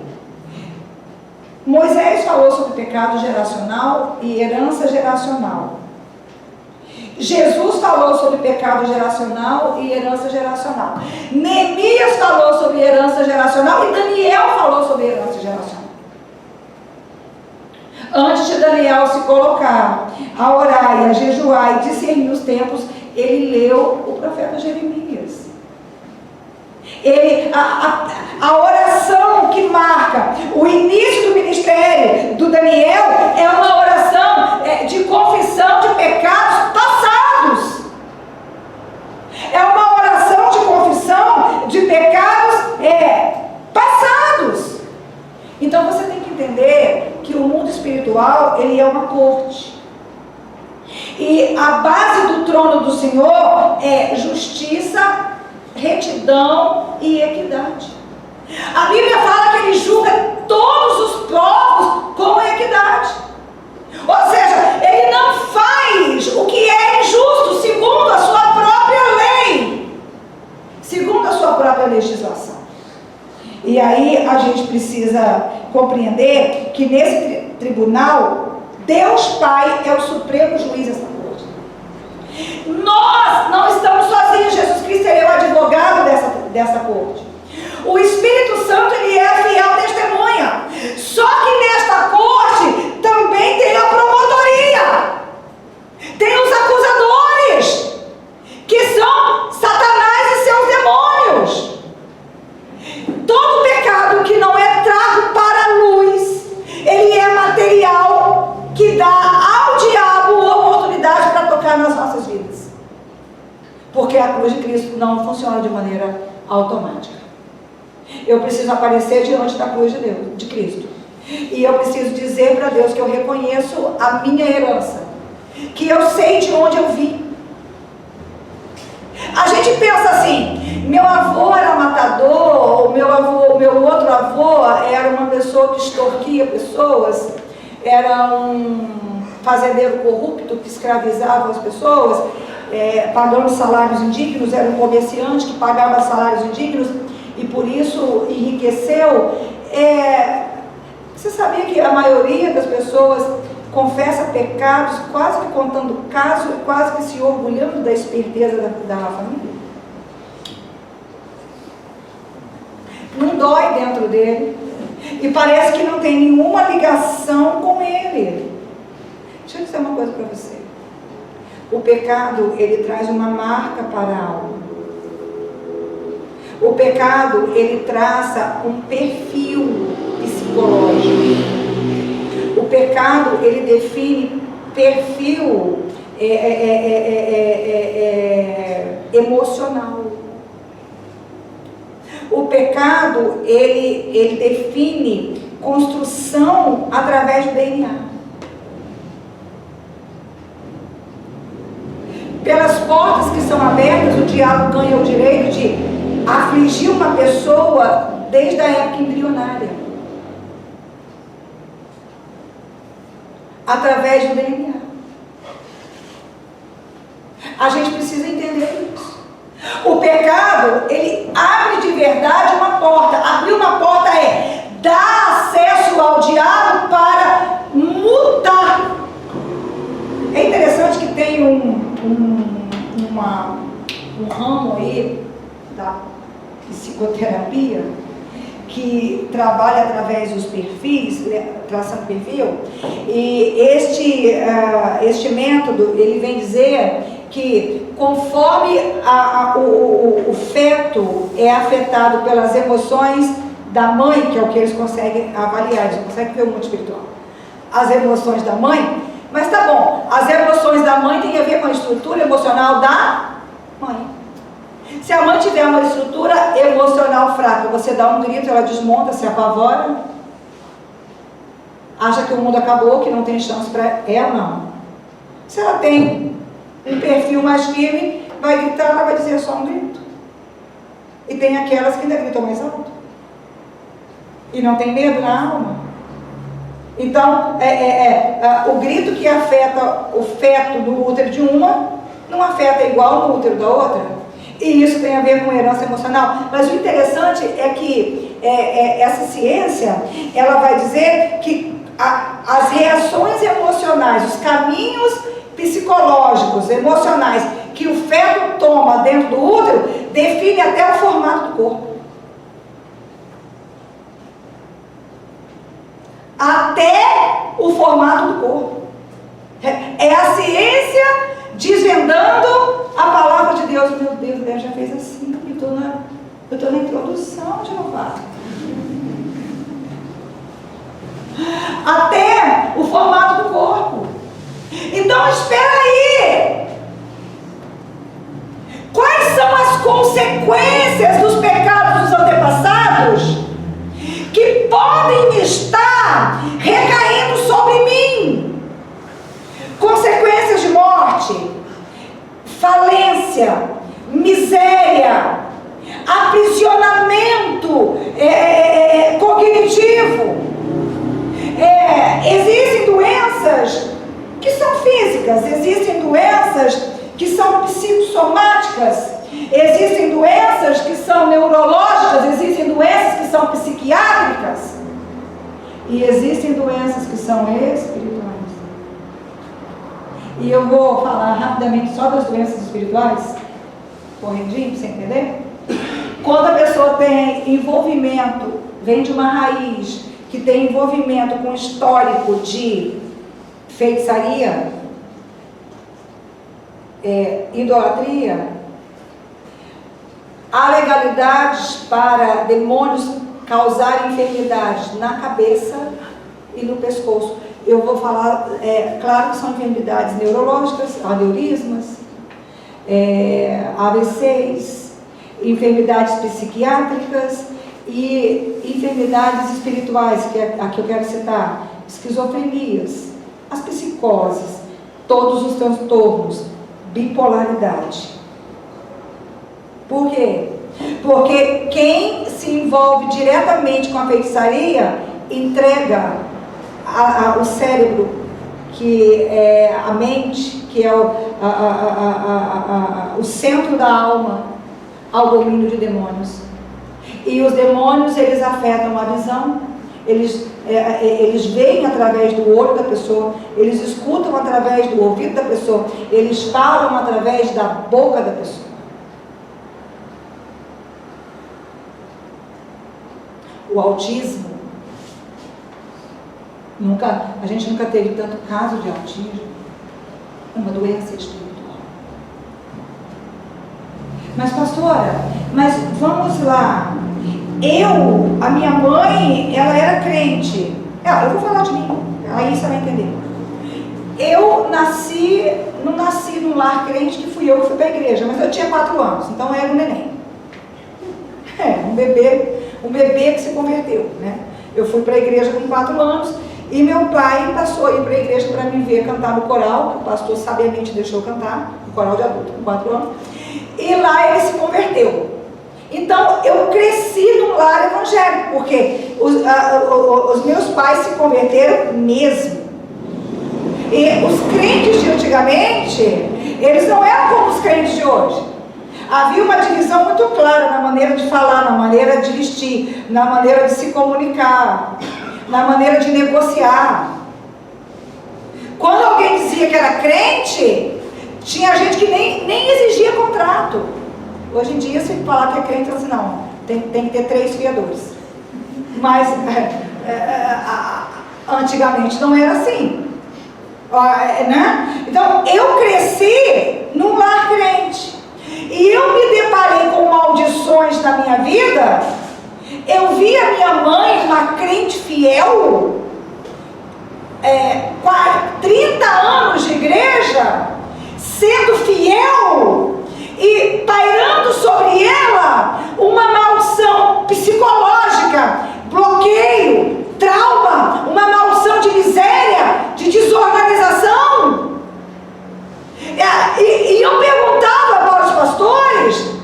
Moisés falou sobre pecado geracional e herança geracional. Jesus falou sobre pecado geracional e herança geracional. Neemias falou sobre herança geracional e Daniel falou sobre herança geracional. Antes de Daniel se colocar a orar e a jejuar e discernir os tempos, ele leu o profeta Jeremias. A oração que marca o início do ministério do Daniel é uma oração de confissão de pecados passados. É uma oração de confissão de pecados passados. Então você tem que entender que o mundo espiritual, ele é uma corte. E a base do trono do Senhor é justiça, retidão e equidade. A Bíblia fala que ele julga todos os povos com equidade. Ou seja, ele não faz o que é injusto segundo a sua própria lei, segundo a sua própria legislação. E aí a gente precisa compreender que nesse tribunal, Deus Pai é o supremo juiz dessa corte. Nós não estamos sozinhos. Jesus Cristo é o advogado dessa corte. O Espírito Santo, ele é a fiel testemunha. Só que nesta corte também tem a promotoria, tem os acusadores, que são Satanás e seus demônios. Todo pecado que não é trago para a luz, ele é material que dá ao diabo oportunidade para tocar nas nossas vidas. Porque a cruz de Cristo não funciona de maneira automática. Eu preciso aparecer diante da cruz de Cristo. E eu preciso dizer para Deus que eu reconheço a minha herança, que eu sei de onde eu vim. A gente pensa assim: meu avô era matador, o meu outro avô era uma pessoa que extorquia pessoas, era um fazendeiro corrupto que escravizava as pessoas, pagando salários indignos, era um comerciante que pagava salários indignos e por isso enriqueceu. Você sabia que a maioria das pessoas confessa pecados quase que contando caso e quase que se orgulhando da esperteza da família? Não dói dentro dele e parece que não tem nenhuma ligação com ele. Deixa eu dizer uma coisa para você. O pecado, ele traz uma marca para a alma. O pecado, ele traça um perfil psicológico. O pecado, ele define perfil emocional. O pecado, ele define construção através do DNA. Pelas portas que são abertas, o diabo ganha o direito de afligir uma pessoa desde a época embrionária. Através do DNA. A gente precisa entender isso. O pecado, ele abre de verdade uma porta. Abrir uma porta é dar acesso ao diabo para mutar. É interessante que tem um ramo aí da psicoterapia que trabalha através dos perfis, traçando perfil, e este método, ele vem dizer que conforme o feto é afetado pelas emoções da mãe, que é o que eles conseguem avaliar, eles conseguem ver o mundo espiritual, as emoções da mãe, mas tá bom, as emoções da mãe têm a ver com a estrutura emocional da mãe. Se a mãe tiver uma estrutura emocional fraca, você dá um grito, ela desmonta, se apavora, acha que o mundo acabou, que não tem chance para ela, não. Se ela tem um perfil mais firme, vai gritar, ela vai dizer só um grito. E tem aquelas que ainda gritam mais alto. E não tem medo na alma. Então, o grito que afeta o feto do útero de uma, não afeta igual no útero da outra. E isso tem a ver com herança emocional. Mas o interessante é que essa ciência, ela vai dizer que as reações emocionais, os caminhos psicológicos, emocionais, que o feto toma dentro do útero, define até o formato do corpo. Até o formato do corpo. É a ciência desvendando a palavra de Deus. Meu Deus, Deus já fez assim. Eu estou na introdução, Jeová. Até o formato do corpo. Então, espera aí. Quais são as consequências dos pecados dos antepassados que podem estar recaindo sobre mim? Consequências de morte, falência, miséria, aprisionamento cognitivo. Existem doenças que são físicas, existem doenças que são psicossomáticas, existem doenças que são neurológicas, existem doenças que são psiquiátricas e existem doenças que são espirituais. E eu vou falar rapidamente só das doenças espirituais, correndinho, para você entender. Quando a pessoa tem envolvimento, vem de uma raiz que tem envolvimento com histórico de feitiçaria, idolatria, há legalidades para demônios causarem enfermidades na cabeça e no pescoço. Eu vou falar, claro que são enfermidades neurológicas, aneurismas, AVCs, enfermidades psiquiátricas e enfermidades espirituais, que é a que eu quero citar, esquizofrenias, as psicoses, todos os transtornos, bipolaridade. Por quê? Porque quem se envolve diretamente com a feitiçaria entrega o cérebro, que é a mente, que é o centro da alma, ao domínio de demônios. E os demônios, eles afetam a visão, eles veem através do olho da pessoa, eles escutam através do ouvido da pessoa, eles falam através da boca da pessoa. O autismo, a gente nunca teve tanto caso de autismo, uma doença espiritual. Mas pastora, vamos lá, a minha mãe, ela era crente. Eu vou falar de mim, aí você vai entender. Eu não nasci num lar crente, que fui eu que fui para a igreja, mas eu tinha 4 anos, então eu era um neném. Um bebê que se converteu, né? Eu fui para a igreja com 4 anos e meu pai passou a ir para a igreja para me ver cantar no coral, que o pastor sabiamente deixou cantar, no coral de adulto, com 4 anos, e lá ele se converteu. Então eu cresci num lar evangélico, porque os meus pais se converteram mesmo. E os crentes de antigamente, eles não eram como os crentes de hoje. Havia uma divisão muito clara na maneira de falar, na maneira de vestir, na maneira de se comunicar, na maneira de negociar. Quando alguém dizia que era crente, tinha gente que nem exigia contrato. Hoje em dia, se falar que é crente, assim, não, tem que ter 3 fiadores. Mas antigamente não era assim. Né? Então, eu cresci num lar crente. E eu me deparei com maldições na minha vida. Eu vi a minha mãe, uma crente fiel, 30 anos de igreja, sendo fiel e pairando sobre ela uma maldição psicológica, bloqueio, trauma, uma maldição de miséria, de desorganização. E eu perguntava para os pastores: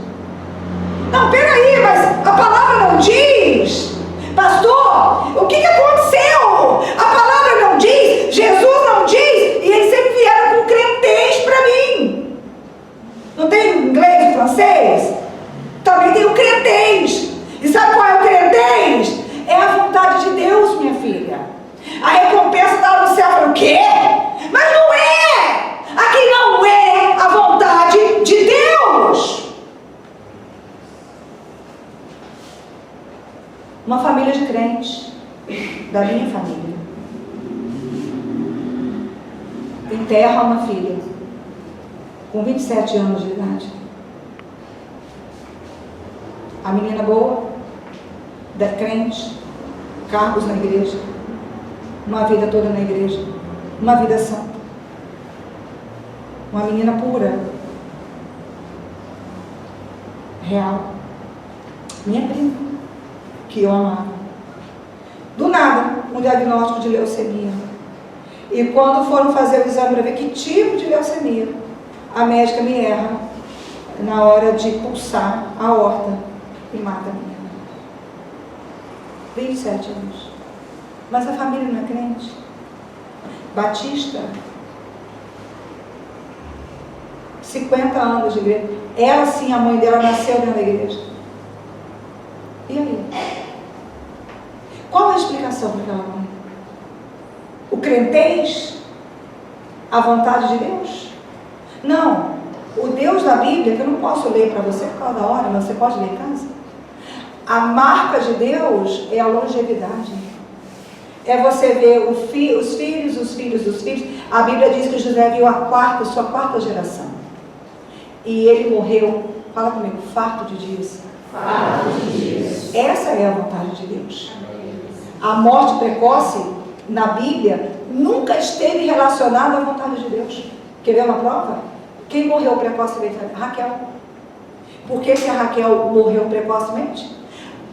não, peraí, mas a palavra não diz, pastor, o que aconteceu? A palavra não diz, Jesus não diz, e eles sempre vieram com crentez para mim. Não tem inglês e francês? Também tem o crentez. E sabe qual é o crentez? É a vontade de Deus, minha filha. A recompensa está no céu. Eu falei, o quê? Mas não é! Aqui não é a vontade de Deus. Uma família de crentes, da minha família, enterra uma filha com 27 anos de idade. A menina boa, da crente, cargos na igreja, uma vida toda na igreja, uma vida santa, uma menina pura, real, minha prima, que eu amava. Do nada, um diagnóstico de leucemia. E quando foram fazer o exame para ver que tipo de leucemia, a médica me erra na hora de pulsar a aorta e mata a menina. 27 anos. Mas a família não é crente. Batista, 50 anos de igreja. Ela sim, a mãe dela nasceu dentro da igreja. E aí? Qual a explicação para aquela mãe? O crentez? A vontade de Deus? Não. O Deus da Bíblia, que eu não posso ler para você por causa da hora, mas você pode ler em casa. A marca de Deus é a longevidade. É você ver os filhos dos filhos. A Bíblia diz que José viu sua quarta geração. E ele morreu, fala comigo, farto de dias. Farto de dias. Essa é a vontade de Deus. A morte precoce, na Bíblia, nunca esteve relacionada à vontade de Deus. Quer ver uma prova? Quem morreu precocemente? Raquel. Por que a Raquel morreu precocemente?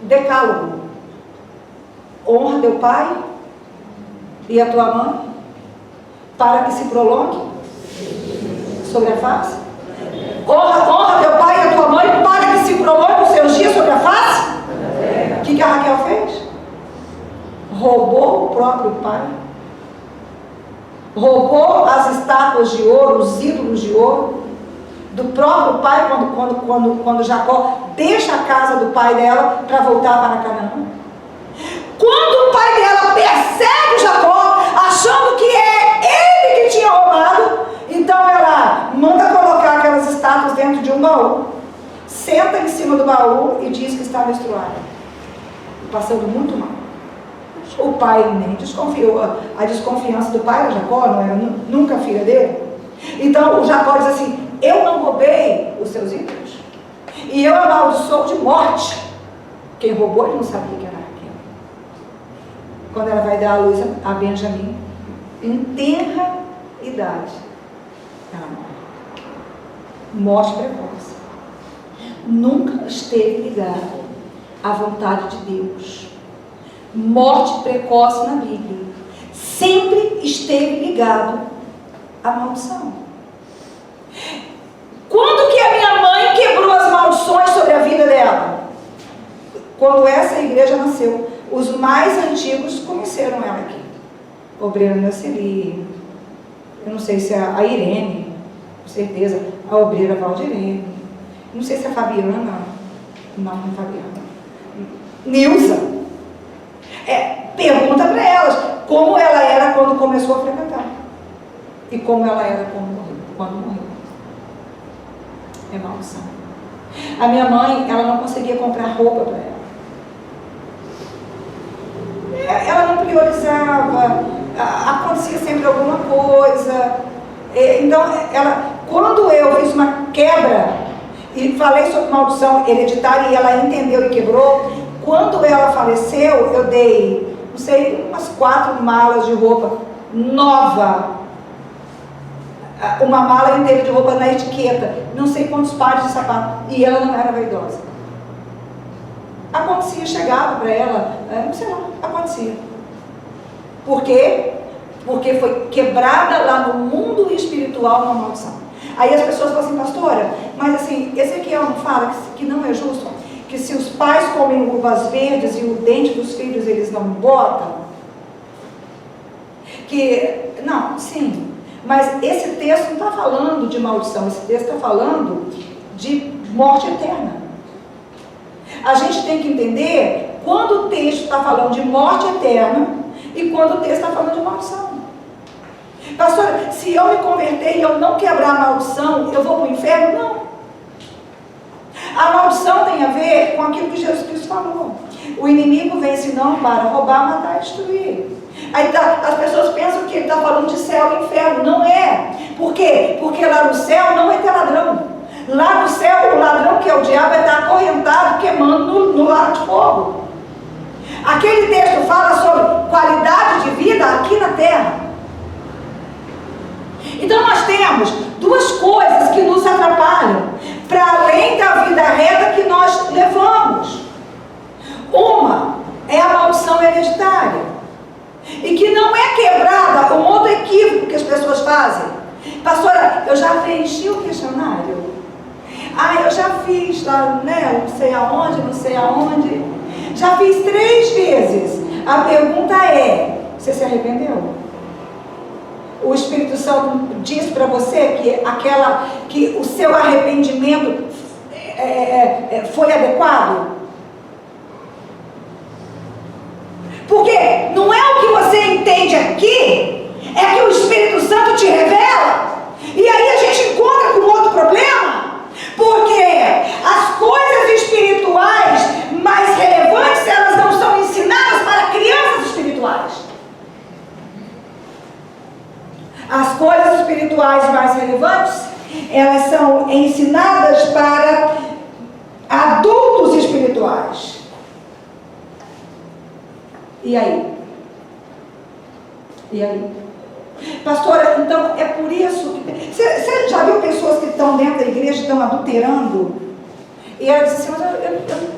Decálogo. Honra teu pai e a tua mãe, para que se prolongue sobre a face. Honra teu pai e a tua mãe, para que se prolongue os seus dias sobre a face. O que a Raquel fez? Roubou o próprio pai. Roubou as estátuas de ouro, os ídolos de ouro do próprio pai, quando Jacó deixa a casa do pai dela para voltar para Canaã. Quando o pai dela persegue Jacó, achando que é ele que tinha roubado, então ela manda colocar aquelas estátuas dentro de um baú, senta em cima do baú e diz que está menstruada. passando muito mal. O pai nem desconfiou. A desconfiança do pai era Jacó, não era nunca filha dele. Então o Jacó diz assim: eu não roubei os seus ídolos, e eu amaldiçoo de morte. Quem roubou, ele não sabia que era Raquel. Quando ela vai dar a luz a Benjamim, em tenra idade, ela morre. Morte precoce. Nunca esteve ligada à vontade de Deus. Morte precoce na Bíblia sempre esteve ligado à maldição. Quando que a minha mãe quebrou as maldições sobre a vida dela? Quando essa igreja nasceu. Os mais antigos conheceram ela aqui. Obreira Nelceli, eu não sei se é a Irene, com certeza, a obreira Valdirene, não sei se é a Fabiana, não é Fabiana, Nilza. Pergunta para elas como ela era quando começou a frequentar e como ela era quando morreu. É maldição. A minha mãe, ela não conseguia comprar roupa para ela. Ela não priorizava, acontecia sempre alguma coisa. Então, quando eu fiz uma quebra e falei sobre maldição hereditária e ela entendeu e quebrou, quando ela faleceu, eu dei, não sei, umas 4 malas de roupa nova, uma mala inteira de roupa na etiqueta, não sei quantos pares de sapato, e ela não era vaidosa. Acontecia, chegava para ela, não sei lá, acontecia. Por quê? Porque foi quebrada lá no mundo espiritual uma maldição. Aí as pessoas falam assim: pastora, mas assim, Ezequiel não fala que não é justo, que se os pais comem uvas verdes e o dente dos filhos eles não botam? Não, sim, mas esse texto não está falando de maldição, esse texto está falando de morte eterna. A gente tem que entender quando o texto está falando de morte eterna e quando o texto está falando de maldição. Pastora, se eu me converter e eu não quebrar a maldição, eu vou para o inferno? Não. A maldição tem a ver com aquilo que Jesus Cristo falou. O inimigo vem senão para roubar, matar e destruir. Aí as pessoas pensam que ele está falando de céu e inferno. Não é. Por quê? Porque lá no céu não vai ter ladrão. Lá no céu, o ladrão, que é o diabo, vai estar acorrentado, queimando no lago de fogo. Aquele texto fala sobre qualidade de vida aqui na terra. Então nós temos duas coisas que nos atrapalham, para além da vida reta que nós levamos. Uma é a maldição hereditária, e que não é quebrada, um outro equívoco que as pessoas fazem. Pastora, eu já preenchi o questionário. Eu já fiz lá, né, não sei aonde. Já fiz 3 vezes. A pergunta é: você se arrependeu? O Espírito Santo diz para você que o seu arrependimento foi adequado? Porque não é o que você entende aqui, é que o Espírito Santo te revela. E aí a gente encontra com outro problema. Porque as coisas espirituais mais relevantes, elas não são ensinadas para crianças espirituais. As coisas espirituais mais relevantes, elas são ensinadas para adultos espirituais. E aí? Pastora, então é por isso que... Você já viu pessoas que estão dentro da igreja e estão adulterando? E ela diz assim: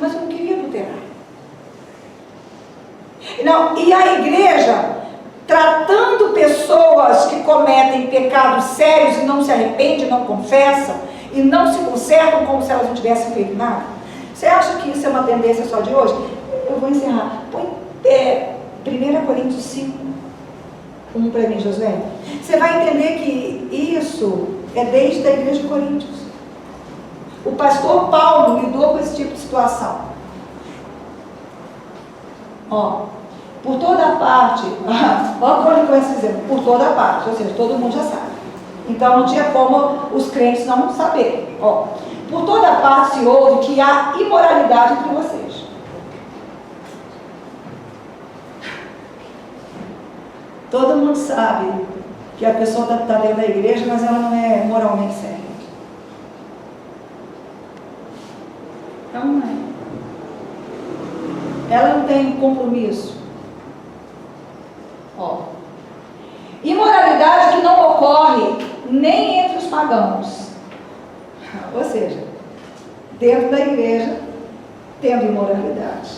mas eu não queria adulterar. Não, e a igreja tratando pessoas que cometem pecados sérios e não se arrependem, não confessam e não se consertam como se elas não tivessem feito nada. Você acha que isso é uma tendência só de hoje? Eu vou encerrar. Põe 1 Coríntios 5, 1 para mim, Josué. Você vai entender que isso é desde a igreja de Coríntios. O pastor Paulo lidou com esse tipo de situação. Por toda parte, olha como ele começa dizendo, por toda parte, ou seja, todo mundo já sabe. Então não tinha como os crentes não saberem. Por toda parte se ouve que há imoralidade entre vocês. Todo mundo sabe que a pessoa está dentro da igreja, mas ela não é moralmente séria. Ela não é. Ela não tem compromisso. Ó. Imoralidade que não ocorre nem entre os pagãos. Ou seja, dentro da igreja, tendo imoralidade.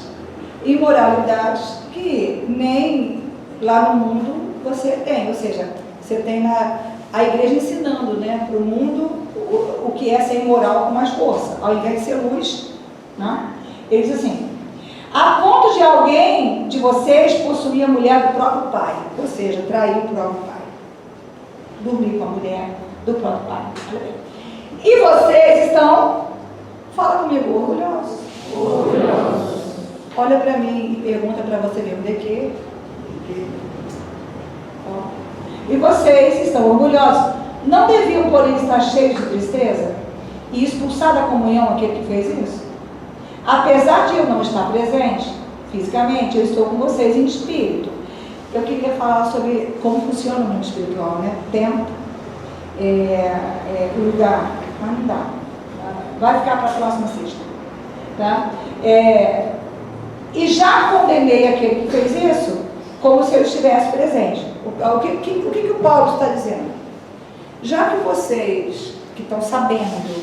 Imoralidades que nem lá no mundo você tem. Ou seja, você tem a igreja ensinando, né, para o mundo o que é ser imoral com mais força, ao invés de ser luz. Né? Ele diz assim: a ponto de alguém de vocês possuir a mulher do próprio pai, ou seja, trair o próprio pai, dormir com a mulher do próprio pai. E vocês estão, fala comigo, orgulhosos. Orgulhosos. Olha para mim e pergunta para você mesmo, de quê? E vocês estão orgulhosos. Não deviam, porém, estar cheios de tristeza e expulsar da comunhão aquele que fez isso? Apesar de eu não estar presente fisicamente, eu estou com vocês em espírito. Eu queria falar sobre como funciona o mundo espiritual, né? Tempo, lugar, mas não dá. Vai ficar para a próxima sexta. Tá? E já condenei aquele que fez isso como se eu estivesse presente. O que o Paulo está dizendo? Já que vocês que estão sabendo,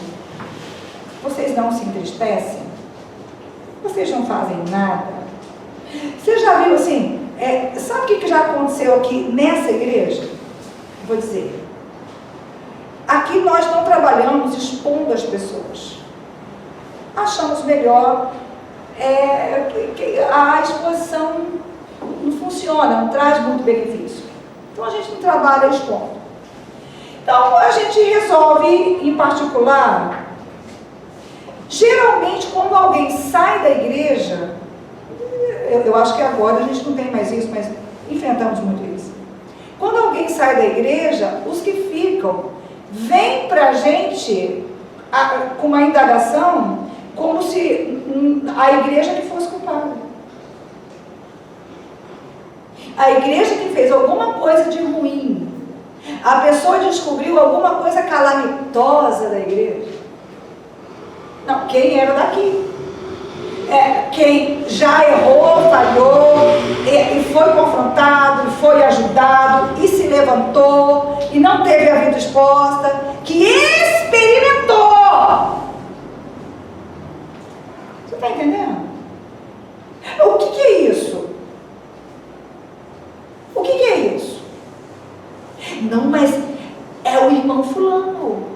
vocês não se entristecem, vocês não fazem nada. Você já viu assim, sabe o que já aconteceu aqui nessa igreja? Vou dizer, aqui nós não trabalhamos expondo as pessoas. Achamos melhor, que a exposição não funciona, não traz muito benefício. Então a gente não trabalha expondo. Então a gente resolve, em particular, geralmente quando alguém sai da igreja, eu acho que agora a gente não tem mais isso, mas enfrentamos muito isso. Quando alguém sai da igreja, os que ficam vêm para a gente com uma indagação como se a igreja que fosse culpada. A igreja que fez alguma coisa de ruim. A pessoa descobriu alguma coisa calamitosa da igreja. Não, quem era daqui. Quem já errou, falhou, e foi confrontado, e foi ajudado, e se levantou, e não teve a vida exposta, que experimentou. Você está entendendo? O que é isso? O que é isso? Não, mas é o irmão fulano.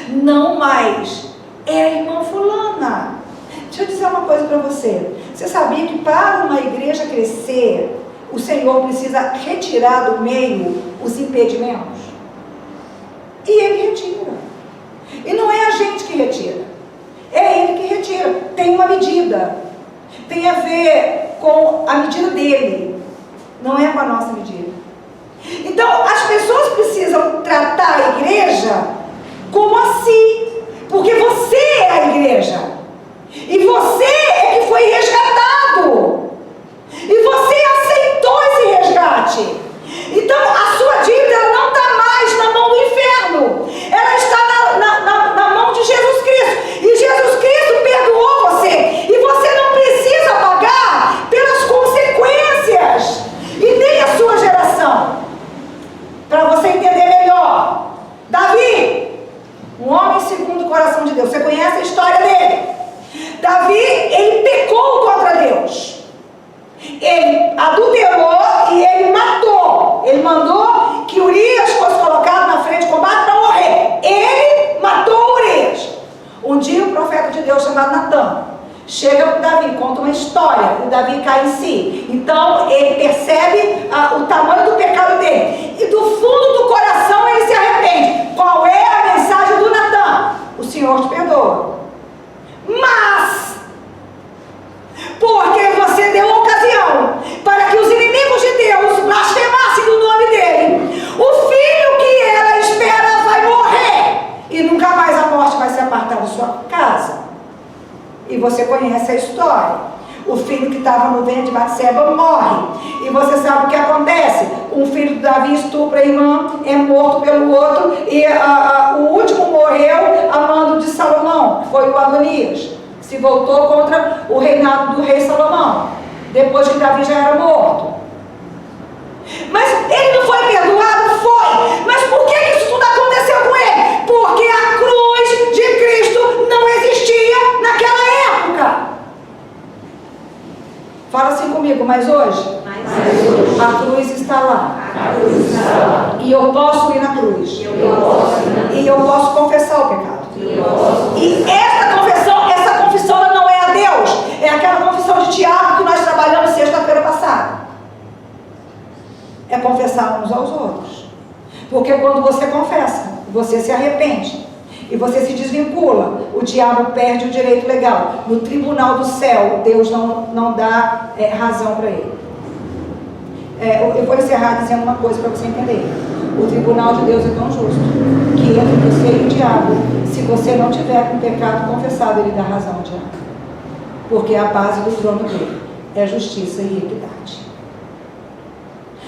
Não, mas é a irmã fulana. Deixa eu dizer uma coisa para você. Você sabia que para uma igreja crescer, o Senhor precisa retirar do meio os impedimentos? E Ele retira. E não é a gente que retira. É Ele que retira. Tem uma medida. Tem a ver com a medida dEle. Não é com a nossa medida. Então, as pessoas precisam tratar a igreja como assim. Porque você é a igreja. E você é que foi resgatado. E você aceitou esse resgate. Então a sua dívida não está mais na mão do inferno. Ela está na mão de Jesus Cristo. E Jesus Cristo perdoou você. E você não precisa pagar pelas consequências. E nem a sua geração. Para você entender melhor. Davi, um homem segundo o coração de Deus. Você conhece a história dele? Davi, ele pecou contra Deus. Ele adulterou e ele matou. Ele mandou que Urias fosse colocado na frente de combate para morrer. Ele matou Urias. Um dia o profeta de Deus chamado Natan chega para o Davi, conta uma história. O Davi cai em si. Então ele percebe o tamanho do pecado dele. E do fundo do coração ele se arrepende. Qual é a mensagem do Natan? O Senhor te perdoa. Mas, porque você deu ocasião para que os inimigos de Deus blasfemassem do nome dele, o filho que ela espera vai morrer, e nunca mais a morte vai se apartar da sua casa. E você conhece a história. O filho que estava no ventre de Batseba morre. E você sabe o que acontece? Um filho de Davi estupra a irmã, é morto pelo outro. E o último morreu a mando de Salomão. Foi o Adonias. Se voltou contra o reinado do rei Salomão. Depois que Davi já era morto. Mas ele não foi perdoado? Foi. Mas por que isso tudo aconteceu com ele? Porque a cruz de Cristo não existia naquela época. Fala assim comigo, mas hoje a cruz está lá. E eu posso ir na cruz. E eu posso confessar o pecado. E essa confissão ela não é a Deus. É aquela confissão de Tiago que nós trabalhamos sexta-feira passada. É confessar uns aos outros. Porque quando você confessa, você se arrepende e você se desvincula, o diabo perde o direito legal. No tribunal do céu, Deus não dá razão para ele. Eu vou encerrar dizendo uma coisa para você entender. O tribunal de Deus é tão justo que entre você e o diabo, se você não tiver com o pecado confessado, ele dá razão ao diabo. Porque a base do trono dele é justiça e equidade.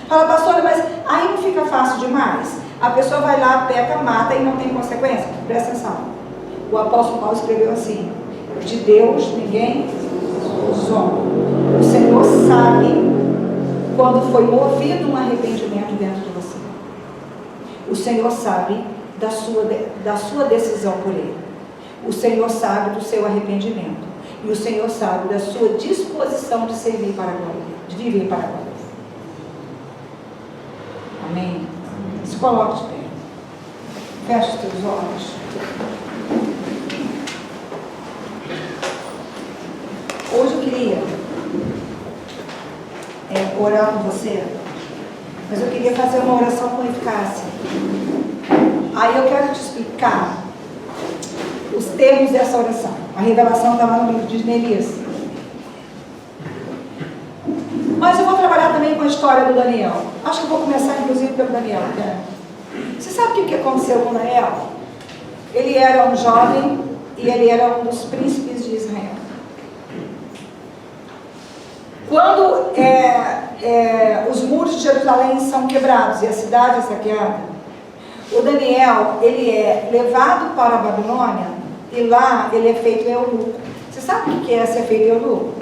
Fala, pastora, mas aí não fica fácil demais? A pessoa vai lá, peca, mata e não tem consequência? Presta atenção. O apóstolo Paulo escreveu assim: de Deus ninguém zomba. O Senhor sabe quando foi movido um arrependimento dentro de você. O Senhor sabe da sua decisão por Ele. O Senhor sabe do seu arrependimento. E o Senhor sabe da sua disposição de servir para a glória, de viver para a glória. Amém? Se coloque de pé. Feche os teus olhos. Hoje eu queria orar com você, mas eu queria fazer uma oração com eficácia. Aí eu quero te explicar os termos dessa oração. A revelação está lá no livro de Neemias. Mas eu vou trabalhar também com a história do Daniel. Acho que eu vou começar, inclusive, pelo Daniel. Né? Você sabe o que aconteceu com Daniel? Ele era um jovem e ele era um dos príncipes de Israel. Quando os muros de Jerusalém são quebrados e a cidade é saqueada, o Daniel, ele é levado para a Babilônia e lá ele é feito eunuco. Você sabe o que é ser feito eunuco?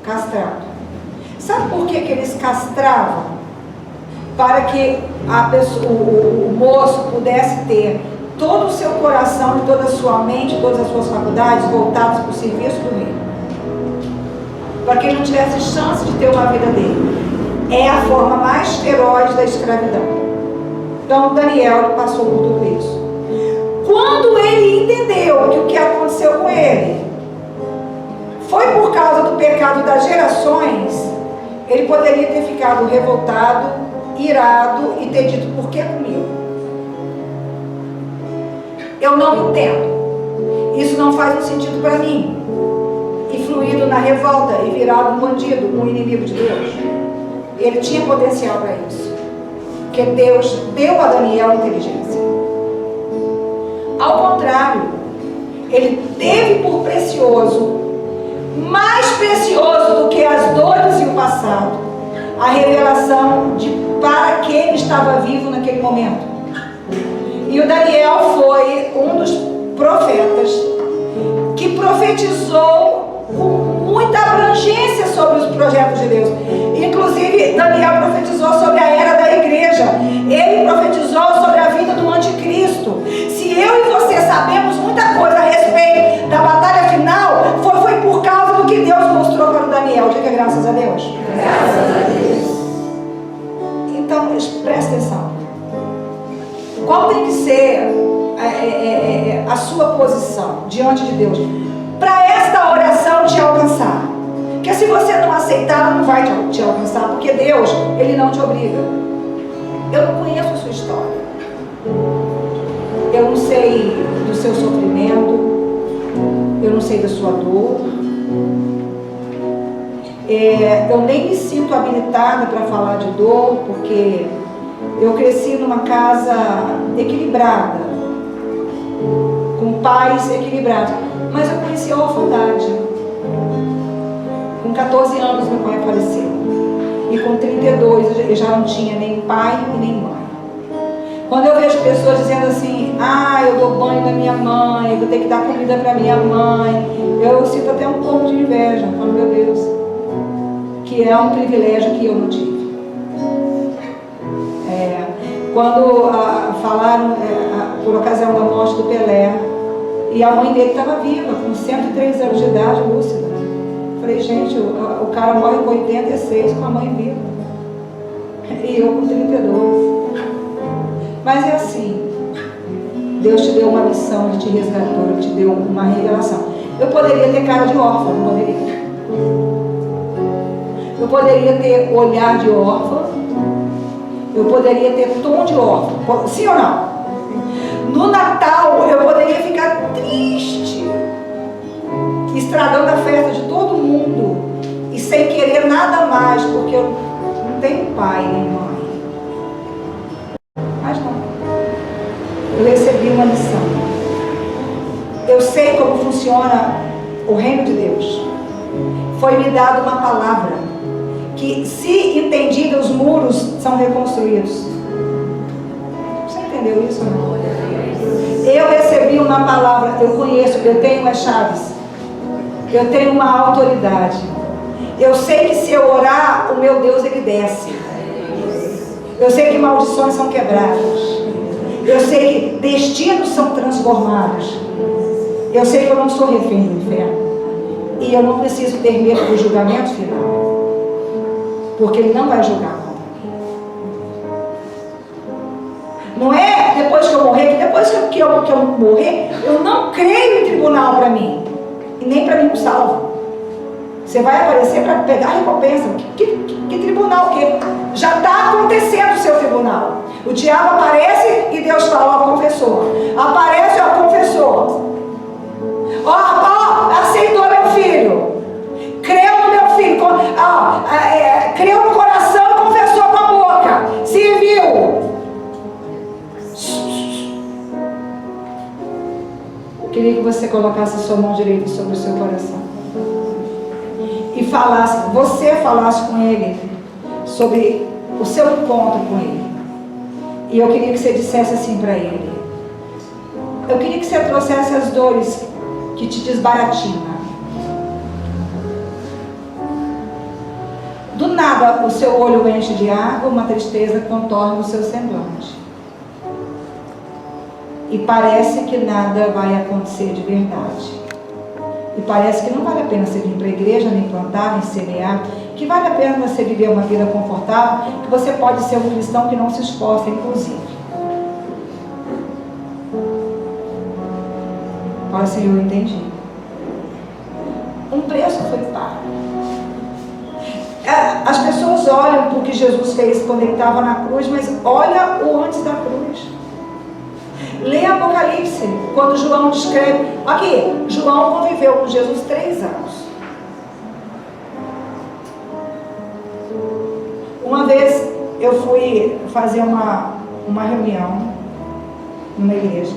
Castrado. Sabe por que eles castravam? Para que o moço pudesse ter todo o seu coração e toda a sua mente, todas as suas faculdades voltadas para o serviço do rei. Para que ele não tivesse chance de ter uma vida dele. É a forma mais feroz da escravidão. Então Daniel passou por tudo isso. Quando ele entendeu que o que aconteceu com ele foi por causa do pecado das gerações, ele poderia ter ficado revoltado, irado e ter dito: por que comigo? Eu não entendo. Isso não faz um sentido para mim. E fluído na revolta e virado um bandido, um inimigo de Deus. Ele tinha potencial para isso. Porque Deus deu a Daniel inteligência. Ao contrário, ele teve por precioso, mais precioso do que as dores e o passado, a revelação de para que ele estava vivo naquele momento. E o Daniel foi um dos profetas que profetizou com muita abrangência sobre os projetos de Deus. Inclusive, Daniel profetizou sobre a era da igreja. Ele profetizou sobre a vida do anticristo. Se eu e você sabemos muita coisa a respeito da batalha final, foi por causa do que Deus mostrou para o Daniel. Diga graças a Deus. Graças a Deus. Então, presta atenção. Qual tem que ser a sua posição diante de Deus para esta oração te alcançar? Porque se você não aceitar, ela não vai te alcançar, porque Deus, Ele não te obriga. Eu não conheço a sua história. Eu não sei do seu sofrimento. Eu não sei da sua dor. Eu nem me sinto habilitada para falar de dor, porque eu cresci numa casa equilibrada, com pais equilibrados, mas eu conheci a orfandade. Com 14 anos meu pai faleceu. E com 32 eu já não tinha nem pai e nem mãe. Quando eu vejo pessoas dizendo assim, eu dou banho na minha mãe, eu vou ter que dar comida para minha mãe, eu sinto até um pouco de inveja. Eu falo, meu Deus, que é um privilégio que eu não tive. Quando falaram por ocasião da morte do Pelé, e a mãe dele estava viva, com 103 anos de idade, lúcida. Falei, gente, o cara morre com 86 com a mãe viva. E eu com 32. Mas é assim, Deus te deu uma missão, Ele te resgatou, Ele te deu uma revelação. Eu poderia ter cara de órfão, não poderia? Eu poderia ter olhar de órfão, eu poderia ter tom de órfão, sim ou não? No Natal eu poderia ficar triste, estragando a festa de todo mundo e sem querer nada mais, porque eu não tenho pai nem mãe. Mas não, eu recebi uma lição. Eu sei como funciona o reino de Deus. Foi me dada uma palavra que, se entendida, os muros são reconstruídos. Você entendeu isso ou não? Eu recebi uma palavra, eu conheço, eu tenho as chaves, eu tenho uma autoridade. Eu sei que se eu orar, o meu Deus, Ele desce. Eu sei que maldições são quebradas. Eu sei que destinos são transformados. Eu sei que eu não sou refém do inferno. E eu não preciso ter medo do julgamento final. Porque Ele não vai julgar contra mim. Não é depois que eu morrer, que depois que eu morrer, eu não creio em tribunal para mim. E nem para mim um salvo. Você vai aparecer para pegar a recompensa. Que tribunal o quê? Já está acontecendo o seu tribunal. O diabo aparece e Deus fala, confessou. Aparece, confessou. Aceitou meu filho. Creu no meu filho. Creu no coração e confessou com a boca. Se viu. Eu queria que você colocasse a sua mão direita sobre o seu coração. E você falasse com Ele sobre o seu encontro com Ele. E eu queria que você dissesse assim para Ele. Eu queria que você trouxesse as dores que te desbaratinam. Do nada o seu olho enche de água, uma tristeza contorna o seu semblante. E parece que nada vai acontecer de verdade. E parece que não vale a pena você vir para a igreja, nem plantar, nem semear. Que vale a pena você viver uma vida confortável, que você pode ser um cristão que não se esforça, inclusive. Olha, Senhor, eu entendi. Um preço foi pago. As pessoas olham para o que Jesus fez quando Ele estava na cruz, mas olha o antes da cruz. Lê Apocalipse, quando João descreve. Aqui, João conviveu com Jesus 3 anos. Uma vez eu fui fazer uma reunião numa igreja.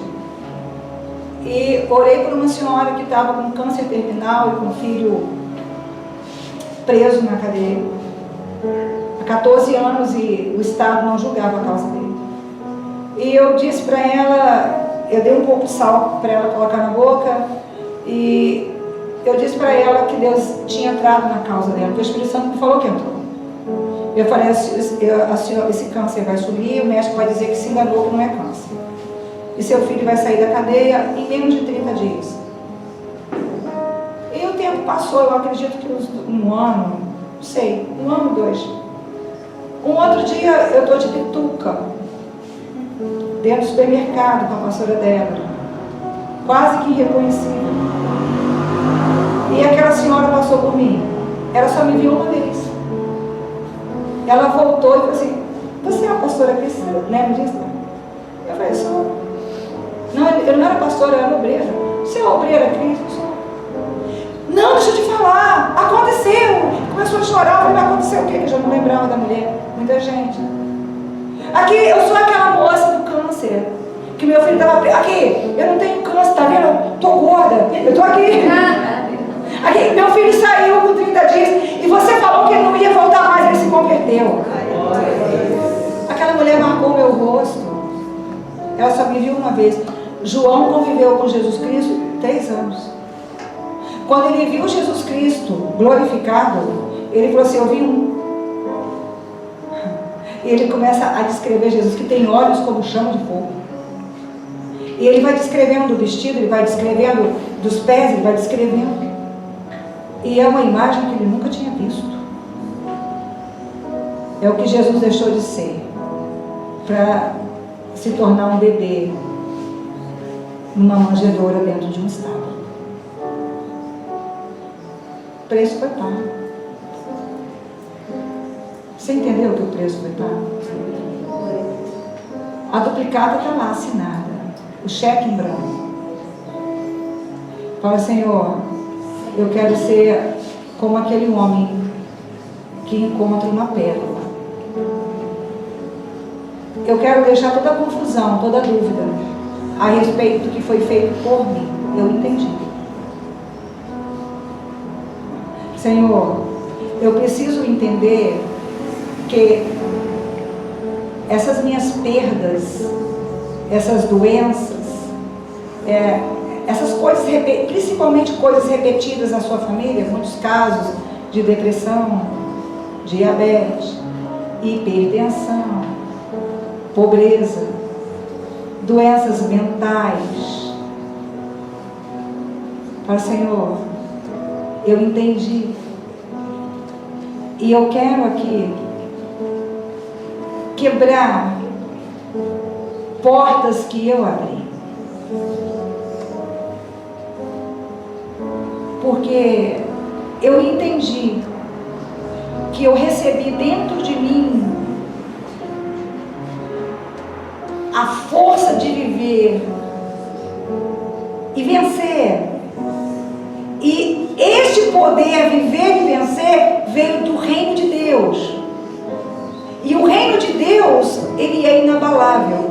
E orei por uma senhora que estava com câncer terminal e com um filho preso na cadeia. Há 14 anos e o Estado não julgava a causa dele. E eu disse para ela, eu dei um pouco de sal para ela colocar na boca, e eu disse para ela que Deus tinha entrado na causa dela, porque o Espírito Santo me falou que entrou. Eu falei, esse câncer vai sumir, o médico vai dizer que se enganou, que não é câncer. E seu filho vai sair da cadeia em menos de 30 dias. E o tempo passou, eu acredito que um ano, não sei, 1 ano, 2. Um outro dia eu estou de bituca dentro do supermercado com a pastora Débora, quase que irreconhecível. E aquela senhora passou por mim. Ela só me viu uma vez. Ela voltou e falou assim, você é a pastora Cris? Lembra disso? Eu falei, sou. Não, eu não era pastora, eu era obreira. Você é a obreira Cris? Eu sou. Não, deixa eu te falar, aconteceu. Começou a chorar, falei, aconteceu o quê? Que eu já não lembrava da mulher. Muita gente. Aqui, eu sou aquela moça do câncer, que meu filho estava preso. Aqui, eu não tenho câncer, tá vendo? Eu tô gorda, eu tô aqui. Aqui, meu filho saiu com 30 dias. vez. João conviveu com Jesus Cristo 3 anos. Quando ele viu Jesus Cristo glorificado, ele falou assim: eu vi um. E ele começa a descrever Jesus, que tem olhos como chama de fogo. E ele vai descrevendo do vestido, ele vai descrevendo dos pés, ele vai descrevendo. E é uma imagem que ele nunca tinha visto. É o que Jesus deixou de ser, para se tornar um bebê numa manjedoura dentro de um estábulo. O preço foi pago. Você entendeu que o preço foi pago? A duplicata está lá assinada, o cheque em branco. Fala: Senhor, eu quero ser como aquele homem que encontra uma pérola. Eu quero deixar toda a confusão, toda a dúvida a respeito do que foi feito por mim. Eu entendi. Senhor, eu preciso entender que essas minhas perdas, essas doenças, essas coisas, principalmente coisas repetidas na sua família, muitos casos de depressão, diabetes, hipertensão, pobreza, doenças mentais. Fala: Senhor, eu entendi. E eu quero aqui quebrar portas que eu abri. Porque eu entendi que eu recebi dentro de mim a força de viver e vencer. E este poder, viver e vencer, veio do reino de Deus. E o reino de Deus, ele é inabalável.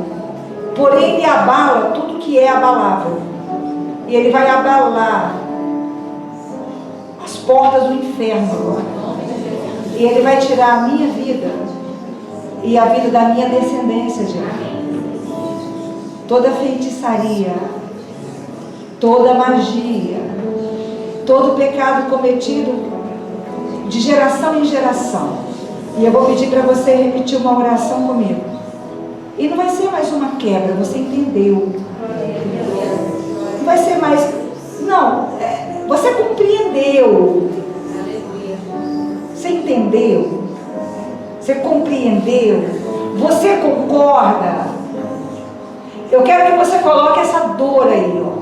Porém, ele abala tudo que é abalável. E ele vai abalar as portas do inferno agora. E ele vai tirar a minha vida e a vida da minha descendência de mim. Toda feitiçaria, toda magia, todo pecado cometido de geração em geração. E eu vou pedir para você repetir uma oração comigo. E não vai ser mais uma quebra, você entendeu. Não vai ser mais... Não, você compreendeu. Você entendeu? Você compreendeu? Você concorda? Eu quero que você coloque essa dor aí, ó.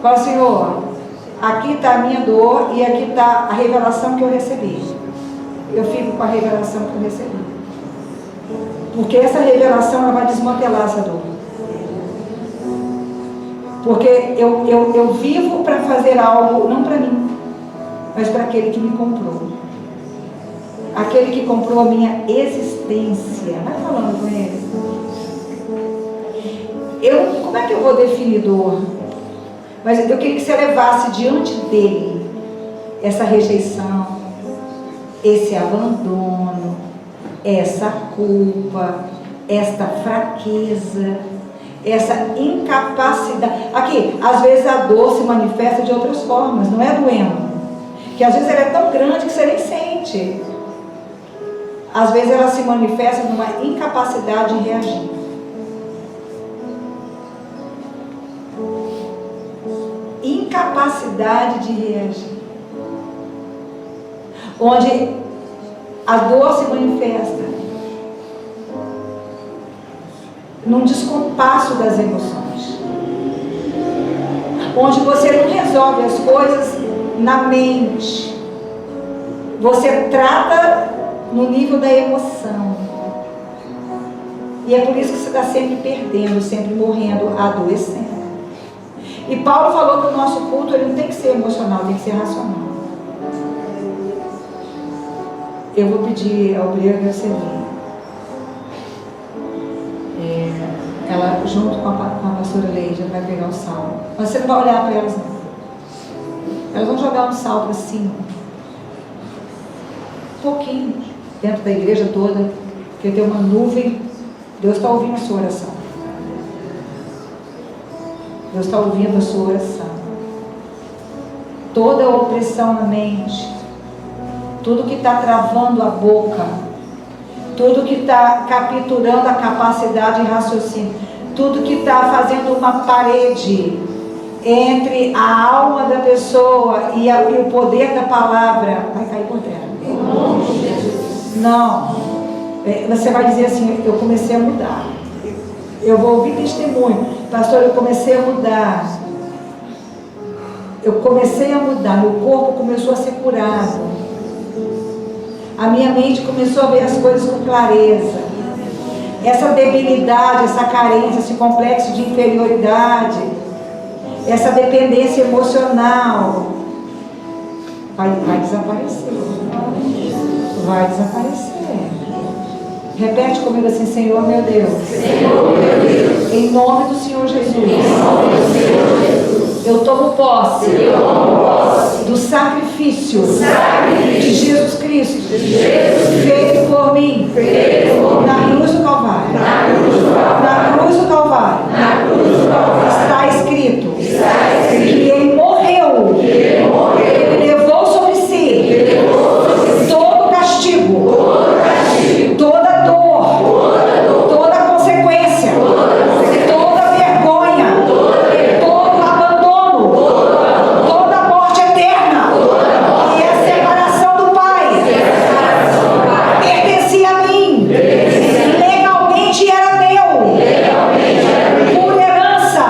Fala: Senhor, aqui está a minha dor e aqui está a revelação que eu recebi. Eu fico com a revelação que eu recebi. Porque essa revelação, ela vai desmantelar essa dor. Porque eu vivo para fazer algo, não para mim, mas para aquele que me comprou. Aquele que comprou a minha existência. Vai falando com ele. Como é que eu vou definir dor? Mas eu queria que você levasse diante dele essa rejeição, esse abandono, essa culpa, esta fraqueza, essa incapacidade. Aqui, às vezes a dor se manifesta de outras formas, não é doendo. Que às vezes ela é tão grande que você nem sente. Às vezes ela se manifesta numa incapacidade de reagir. Incapacidade de reagir. Onde a dor se manifesta num descompasso das emoções. Onde você não resolve as coisas na mente. Você trata no nível da emoção. E é por isso que você está sempre perdendo, sempre morrendo, adoecendo. E Paulo falou que o nosso culto ele não tem que ser emocional, tem que ser racional. Eu vou pedir ao Brega e ao Celinho. Ela, junto com a pastora Leide, vai pegar o sal. Mas você não vai olhar para elas, não. Elas vão jogar um sal para cima. Um pouquinho. Dentro da igreja toda. Porque tem uma nuvem. Deus está ouvindo a sua oração. Deus está ouvindo a sua oração. Toda opressão na mente, tudo que está travando a boca, tudo que está capturando a capacidade de raciocínio, tudo que está fazendo uma parede entre a alma da pessoa e o poder da palavra, vai cair por terra. Não. Você vai dizer assim, eu comecei a mudar. Eu vou ouvir testemunho. Pastor, eu comecei a mudar. Eu comecei a mudar. Meu corpo começou a ser curado. A minha mente começou a ver as coisas com clareza. Essa debilidade, essa carência, esse complexo de inferioridade, essa dependência emocional vai desaparecer. Vai desaparecer. Repete comigo assim, Senhor meu Deus. Senhor meu Deus. Em nome do Senhor Jesus. Eu tomo posse do sacrifício de Jesus Cristo, feito por mim na cruz do Calvário. Na cruz do Calvário está escrito que Ele morreu, Ele levou sobre si todo o castigo, toda dor, toda consequência, toda vergonha, todo abandono, toda morte eterna, e a separação do Pai pertencia a mim, legalmente era meu, por herança,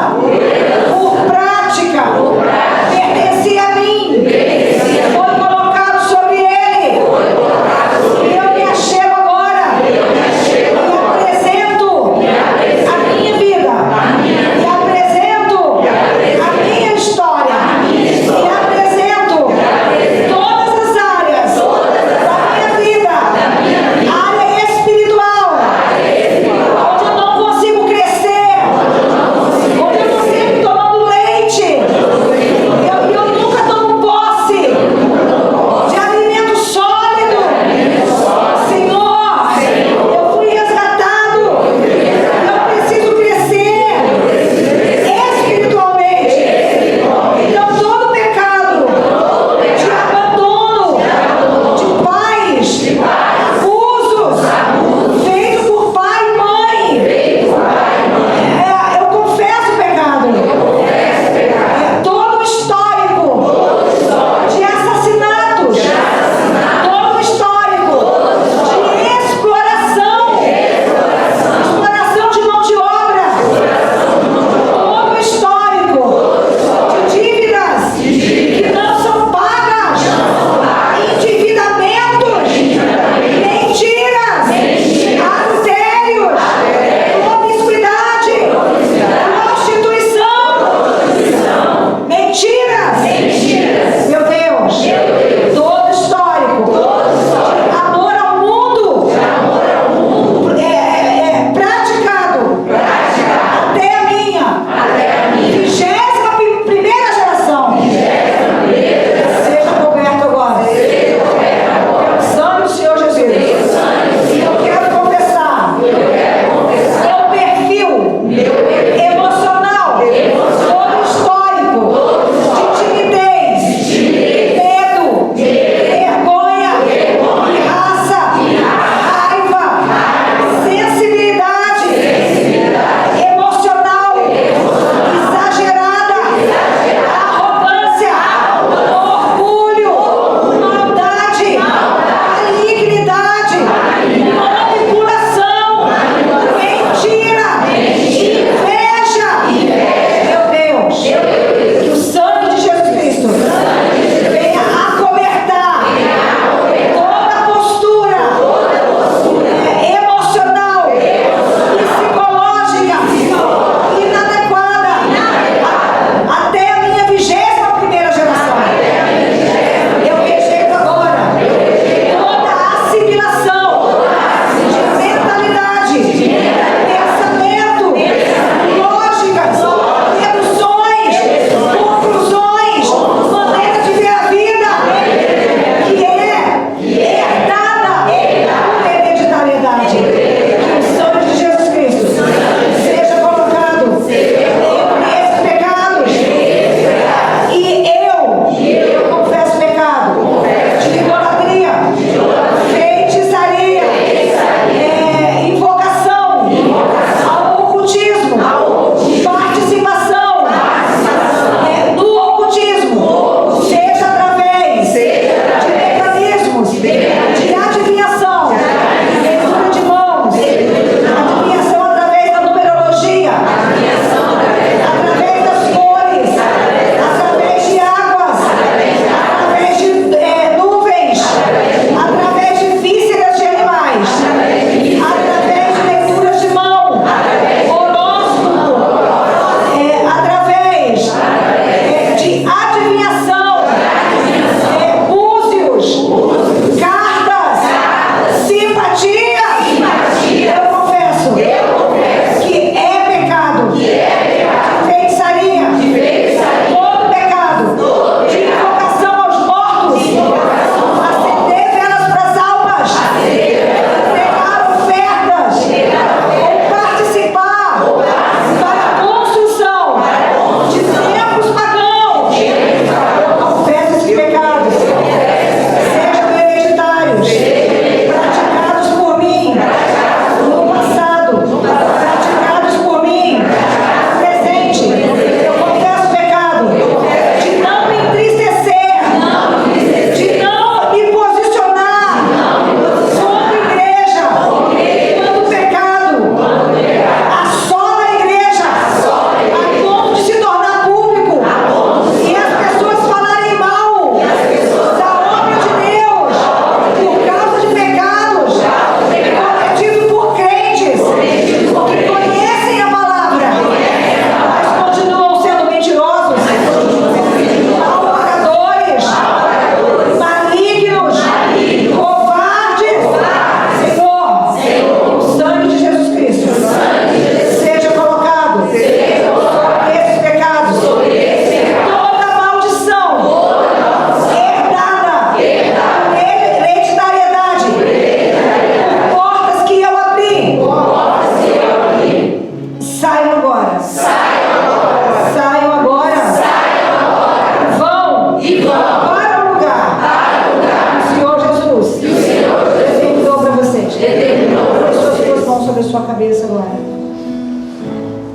cabeça agora.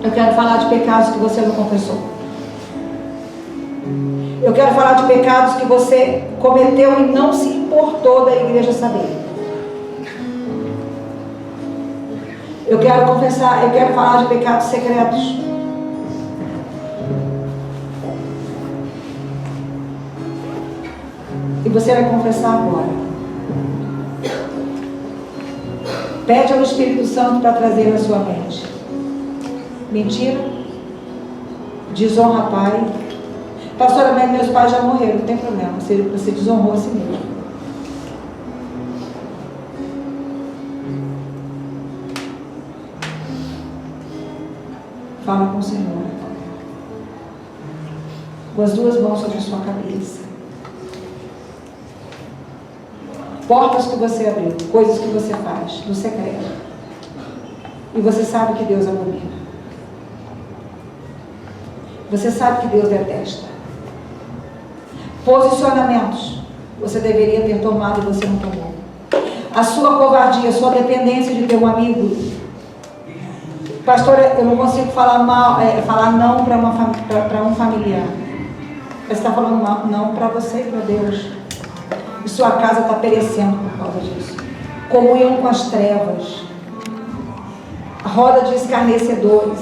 Eu quero falar de pecados que você não confessou. Eu quero falar de pecados que você cometeu e não se importou da igreja saber. Eu quero falar de pecados secretos. E você vai confessar agora. Pede ao Espírito Santo para trazer na sua mente. Mentira. Desonra pai. Pastora, meus pais já morreram, não tem problema. Você desonrou a si mesmo. Fala com o Senhor. Com as duas mãos sobre a sua cabeça. Portas que você abriu, coisas que você faz no secreto. E você sabe que Deus abomina. Você sabe que Deus detesta. Posicionamentos você deveria ter tomado e você não tomou. A sua covardia, a sua dependência de ter um amigo. Pastora, eu não consigo falar não para um familiar. Você está falando não para você e para Deus. E sua casa está perecendo por causa disso. Comunhão com as trevas. A roda de escarnecedores.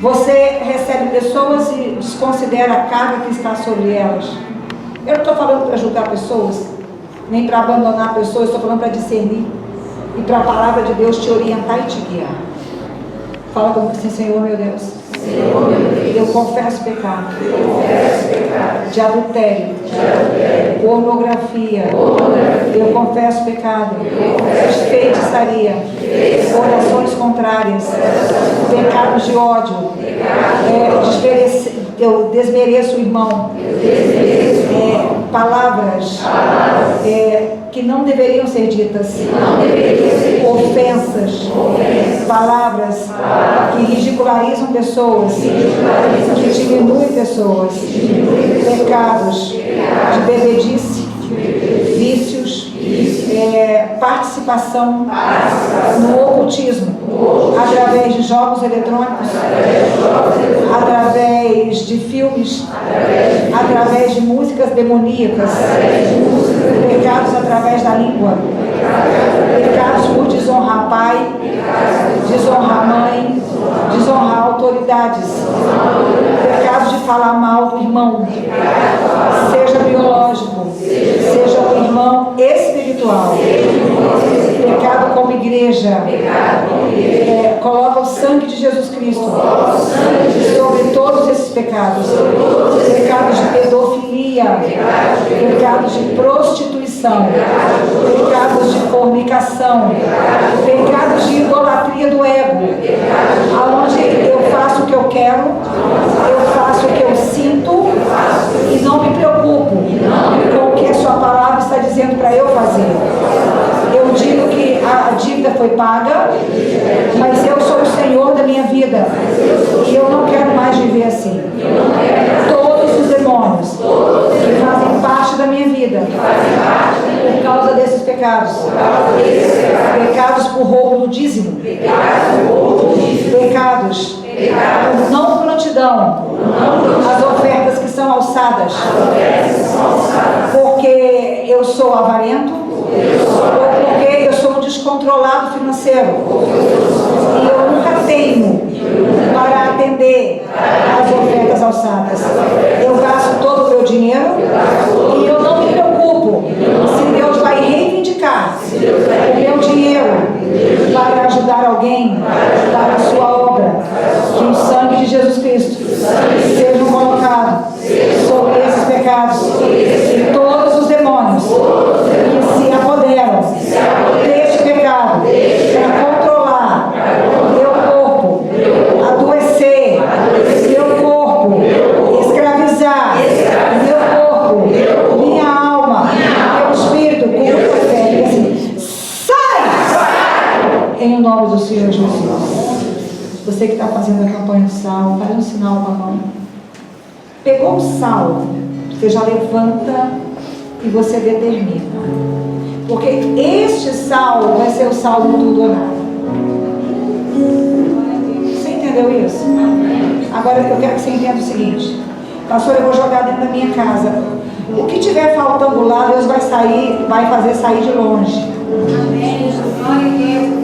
Você recebe pessoas e desconsidera a carga que está sobre elas. Eu não estou falando para julgar pessoas, nem para abandonar pessoas, estou falando para discernir. E para a palavra de Deus te orientar e te guiar. Fala comigo assim, Senhor meu Deus. Senhor, meu Deus, eu confesso pecado, de adultério, pornografia, eu confesso pecado, de feitiçaria, orações contrárias, pecados de ódio, eu desmereço o irmão, palavras que não deveriam ser ditas, ofensas, palavras que ridicularizam pessoas, que diminuem pessoas, pecados de bebedice, vícios, participação no ocultismo, através de jogos eletrônicos, através de filmes, através de músicas demoníacas, pecados através da língua, pecados por desonrar pai, desonrar mãe, desonrar autoridades, pecados de falar mal do irmão, seja biológico, seja o irmão espiritual, pecado como igreja, coloca o sangue de Jesus Cristo sobre todos esses pecados, pecados de pedofilia, pecados de prostituição, pecados de fornicação, pecados de idolatria do ego, aonde eu faço o que eu quero, eu faço o que eu sinto e não me preocupo com o que a sua palavra está dizendo para eu fazer. Eu digo que a dívida foi paga, mas eu sou o Senhor da minha vida e eu não quero mais viver assim. Todos os demônios que fazem parte da minha vida por causa desses pecados, pecados por roubo do dízimo, pecados por não prontidão, as ofertas que são alçadas, porque eu sou avarento, ou porque eu sou um descontrolado financeiro e eu nunca tenho para atender as ofertas alçadas. Eu gasto todo o meu dinheiro e eu não me preocupo se Deus vai reivindicar o meu dinheiro para ajudar alguém, para a sua obra. Que o sangue de Jesus Cristo seja colocado sobre esses pecados e todos os demônios que se apoderam deste pecado para controlar o meu corpo, adoecer meu corpo, escravizar meu corpo, minha alma, meu espírito, corpo e fé. Assim, sai! Em nome do Senhor Jesus. Você que está fazendo a campanha de sal, faz um sinal com a mão. Pegou o sal, você já levanta e você determina. Porque este sal vai ser o sal do tudo ou nada. Você entendeu isso? Agora eu quero que você entenda o seguinte. Pastor, eu vou jogar dentro da minha casa. O que tiver faltando lá, Deus vai fazer sair de longe. Amém. Glória a Deus.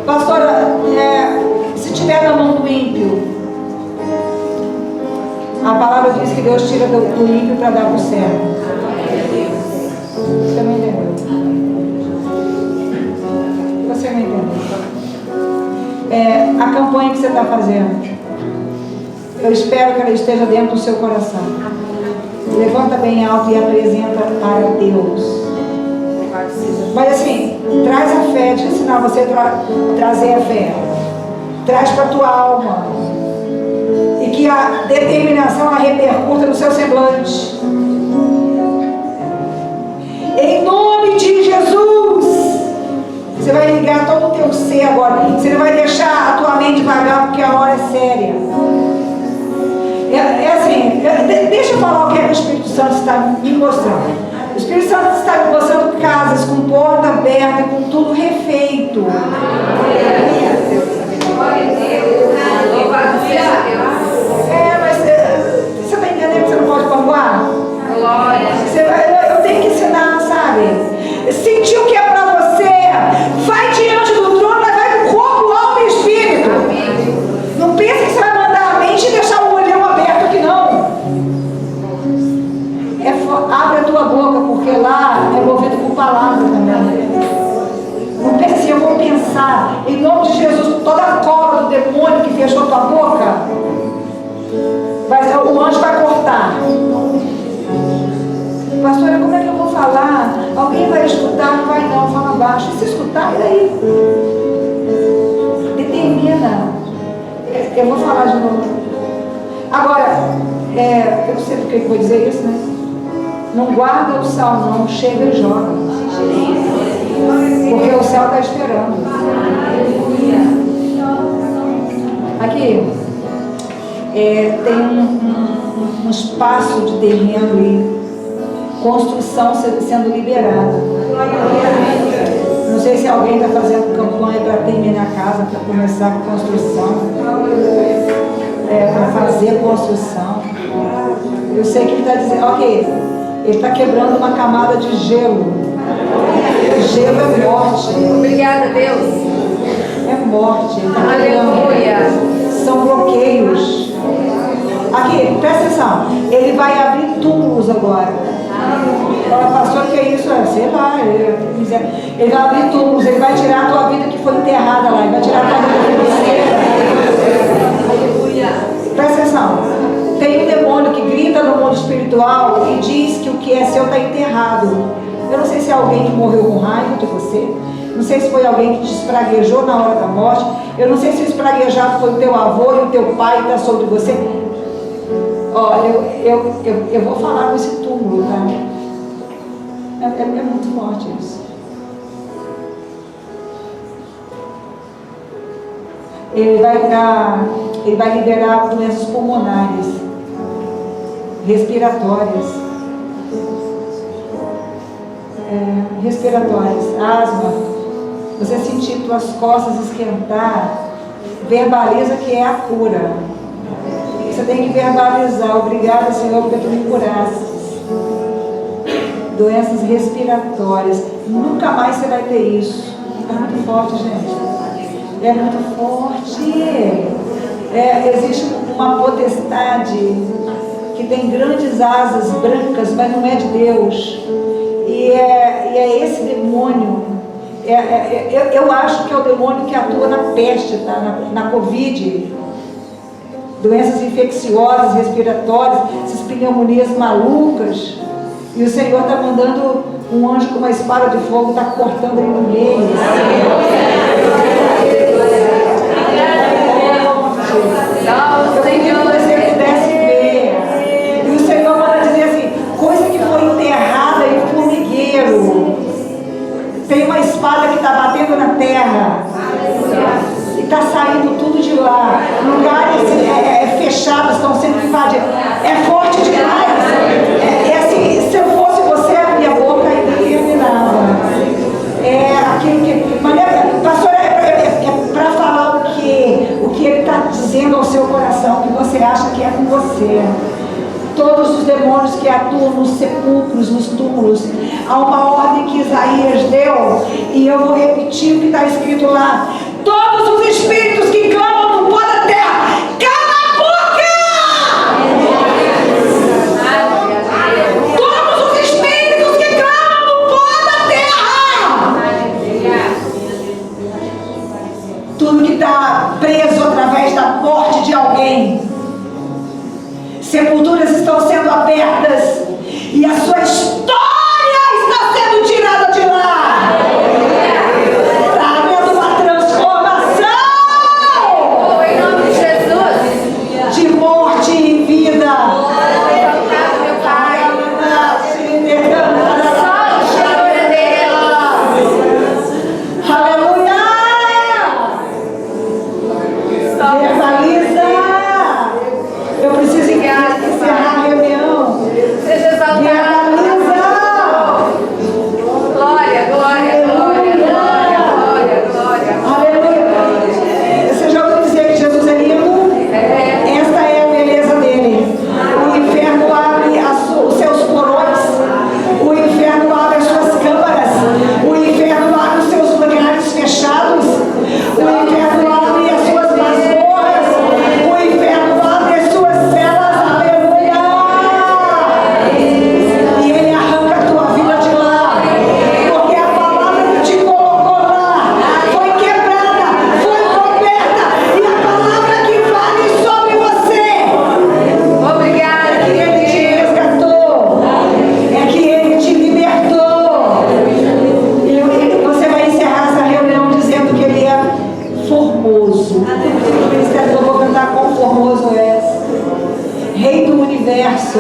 Pastora, se tiver na mão do ímpio, a palavra diz que Deus tira do ímpio para dar para o servo. Você não entendeu? Você não entendeu? A campanha que você está fazendo, eu espero que ela esteja dentro do seu coração. Levanta bem alto e apresenta para Deus. Mas assim, traz a fé. Deixa eu ensinar você a trazer a fé. Traz para a tua alma. E que a determinação ela repercuta no seu semblante. Em nome de Jesus. Você vai ligar todo o teu ser agora. Você não vai deixar a tua mente vagar, porque a hora é séria. Deixa eu falar o que o Espírito Santo está me mostrando. O Espírito Santo está me mostrando casas com porta aberta, com tudo refeito. Glória a Deus. Mas você está entendendo que você não pode panguar? Glória. Eu tenho que ensinar, sabe? Sentir o que é para você. Vai diante do trono, mas vai com corpo, alma e espírito. Não pensa que você vai mandar a mente e deixar o olhão aberto aqui, não. Abre a tua boca, porque lá é movido por palavra também. Não pense assim, eu vou pensar. Em nome de Jesus, toda a cobra do demônio que fechou tua boca, o anjo vai cortar. Pastora, como é que eu vou falar? Alguém vai escutar? Não vai não, fala baixo. E se escutar, e daí? Determina. Eu vou falar de novo. Agora, eu não sei porque eu vou dizer isso, né? Não guarda o sal não, chega e joga. Porque o céu está esperando. Aqui, tem um espaço de terreno aí, construção sendo liberada. Não sei se alguém está fazendo campanha para terminar a casa, para começar a construção. Para fazer construção. Eu sei que ele está dizendo, ok, ele está quebrando uma camada de gelo. Gelo é morte. Obrigada, Deus. É morte. Aleluia. São bloqueios. Aqui, presta atenção. Ele vai abrir túmulos agora. Fala, pastor, que é isso? Sei lá. Ele vai abrir túmulos. Ele vai tirar a tua vida que foi enterrada lá. Ele vai tirar a tua vida financeira. Presta atenção. Tem um demônio que grita no mundo espiritual e diz que o que é seu está enterrado. Eu não sei se é alguém que morreu com raiva de você. Não sei se foi alguém que te espraguejou na hora da morte. Eu não sei se o espraguejado foi o teu avô e o teu pai que está sobre você. Ó, eu vou falar com esse túmulo, tá? É muito forte isso. Ele vai liberar doenças pulmonares, respiratórias. Respiratórias, asma. Você sentir tuas costas esquentar, verbaliza que é a cura. Você tem que verbalizar: obrigada, Senhor, porque tu me curaste. Doenças respiratórias, nunca mais você vai ter isso. É muito forte, gente. É muito forte. Existe uma potestade que tem grandes asas brancas, mas não é de Deus. E é esse demônio. Eu acho que é o demônio que atua na peste, tá? na Covid. Doenças infecciosas, respiratórias, essas pneumonias malucas. E o Senhor está mandando um anjo com uma espada de fogo, está cortando ele no meio. Eu queria que você pudesse ver. E o Senhor manda dizer assim: coisa que foi enterrada em formigueiro, tem uma espada que está batendo na terra e está saindo tudo de lá. Lugares fechados estão sendo invadidos. É forte demais. Assim, se eu fosse você, a minha boca ainda terminava. todos os demônios que atuam nos sepulcros, nos túmulos. Há uma ordem que Isaías deu, e eu vou repetir o que está escrito lá. Todos os espíritos que clamam no pó da terra, cala a boca! Todos os espíritos que clamam no pó da terra, tudo que está preso através da morte de alguém, sepulturas estão sendo abertas e a sua história está sendo tirada de lá. Está havendo uma transformação Em nome de Jesus. de morte em vida. Obrigado, meu Pai. Só o Senhor é Deus. Aleluia! Verbaliza! Eu preciso encerrar a reunião. Seja exaltado. Verbaliza! Glória, glória, glória, glória, glória, glória. Aleluia! Você já ouviu dizer que Jesus é lindo? Esta é a beleza dele. O inferno abre os seus porões. O inferno abre as suas câmaras. O inferno abre os seus lugares fechados. O inferno abre as suas masmorras. O inferno abre as suas celas. Aleluia! E ele arranca a tua vida de lá. Porque a palavra que te colocou lá foi quebrada, foi coberta. E a palavra que vale sobre você Obrigada, é que ele te Deus. resgatou, é que ele te libertou. E você vai encerrar essa reunião dizendo que ele é formoso. Por isso que eu vou cantar quão formoso és, Rei do universo.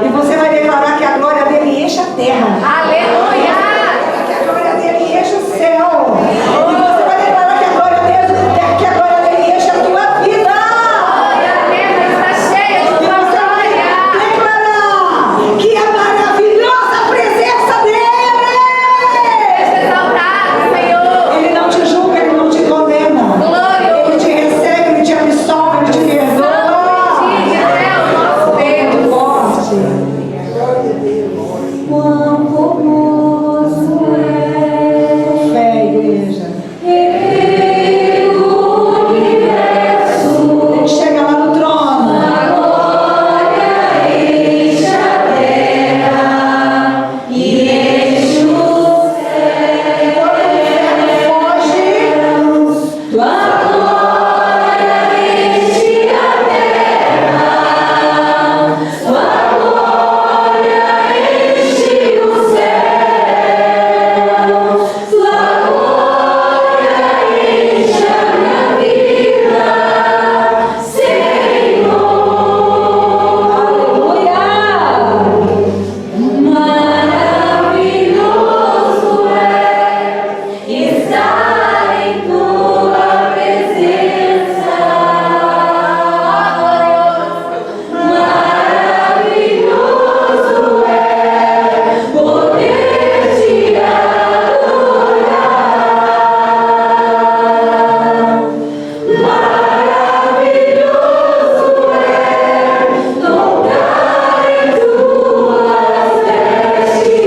E você vai declarar que a glória dele enche a terra. Aleluia. Que a glória dele enche o céu. E você vai declarar que a glória dele enche a tua vida. A terra está cheia de E tua você vai glória. declarar que a maravilhosa presença dele. Seja exaltado, Senhor. Ele não te julga, ele não te condena. Glória. Ele te recebe, ele te absolve, ele te perdoa. Diga até o nosso Deus. Forte. Quão formoso é Fé, igreja. Rei do universo, Ele chega lá no trono. a glória enche a terra e enche o céu. Quando o inferno foge, Tua glória enche a terra, tua glória enche o céu, tua glória enche a minha vida, Senhor. Aleluia! Maravilhoso é estar em tua presença. Maravilhoso é poder te adorar. Maravilhoso é tocar em tuas vestes.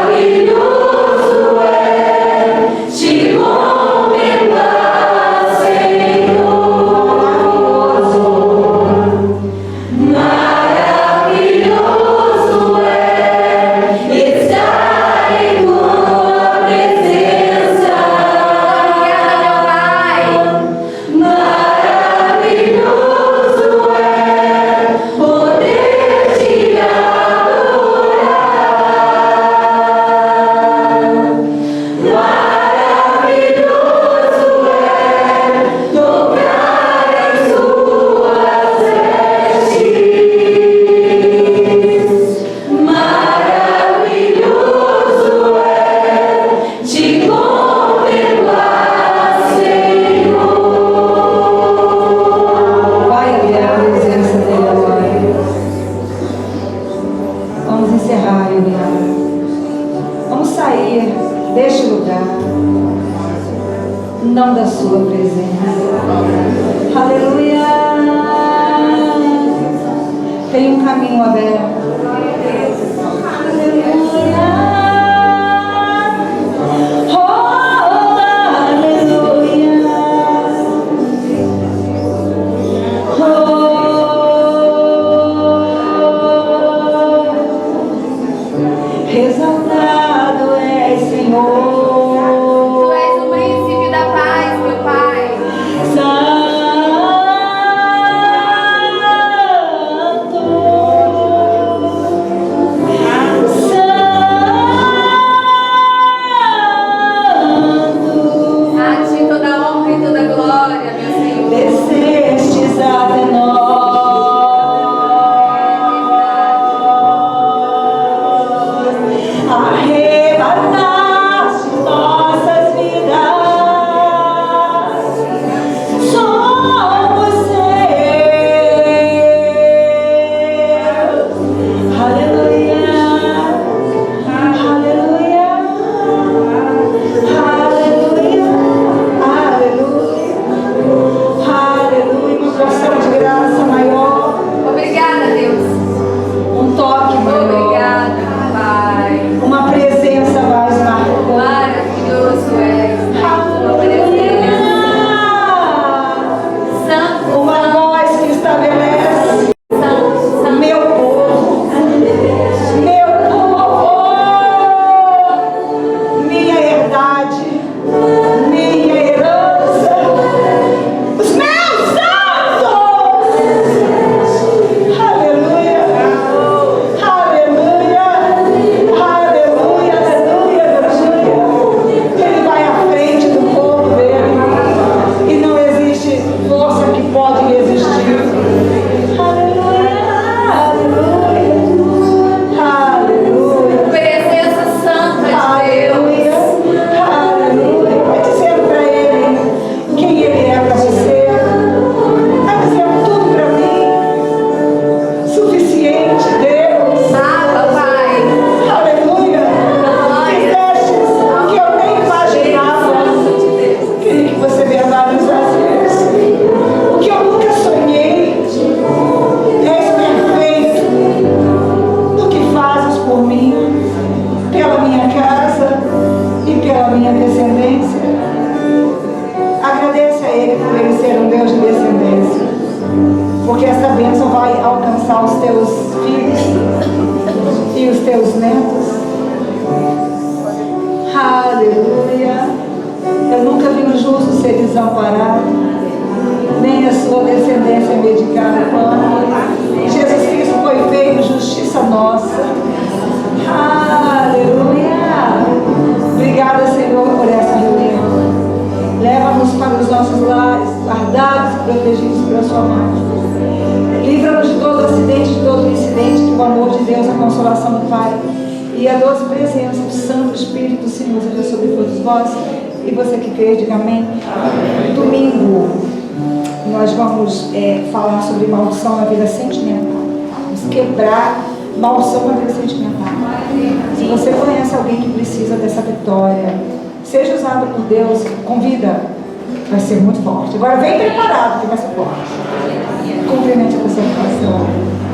Maravilhoso é te contemplar, Senhor. Maravilhoso é estar em tua presença. Maravilhoso é poder te adorar. Maravilhoso é tocar em suas vestes. Maravilhoso é te contemplar, Senhor. vai até a presença dele agora. Vamos encerrar a reunião. Vamos sair deste lugar, não da sua presença. Aleluia! caminho aberto. Exaltado é Senhor. Tu és o príncipe da paz, meu Pai. A ti toda honra e toda glória, meu Senhor. Descestes até nós, arrebataste nossas vidas, somos seus. Aleluia, aleluia, aleluia, aleluia. Aleluia, uma porção de graça maior, Obrigada, Deus. um toque maior, Obrigada, Pai. uma presença mais marcante. Maravilhoso és, tua presença. Santo, Uma voz que estabelece santo, santo. meu povo, minha herdade, minha herança, os meus santos. Aleluia, aleluia, aleluia, aleluia, aleluia. Ele vai à frente do povo dele e não existe força que pode resistir. Aleluia, aleluia, aleluia. Presença santa de Deus. Aleluia, aleluia. Vai dizendo para ele quem ele é para você. Vai dizendo tudo para mim. Suficiente, Deus. Fala, Pai. Aleluia. Fizestes o que eu nem imaginava. Santo de Deus. Queria que você verbalizasse isso. O que eu nunca sonhei. És perfeito no que fazes por mim, pela minha casa e pela minha descendência. Agradece a Ele por Ele ser um Deus de descendência, porque essa bênção vai alcançar os teus filhos e os teus netos. Aleluia. Eu nunca vi um justo ser desamparado, nem a sua descendência medicar o pão. Jesus Cristo foi feito justiça nossa. Aleluia. Obrigada, Senhor, por essa reunião. Leva-nos para os nossos lares, guardados e protegidos pela sua mão. Livra-nos de todo acidente, de todo incidente, que o amor de Deus, a consolação do Pai e a doce presença do Santo Espírito do Senhor seja sobre todos vós. E você que crê, diga amém. Domingo, nós vamos falar sobre maldição na vida sentimental. Vamos quebrar maldição na vida sentimental. Se você conhece alguém que precisa dessa vitória, seja usado por Deus, convida. Vai ser muito forte. Agora vem preparado, que vai ser forte. Cumprimente a pessoa que vai ser.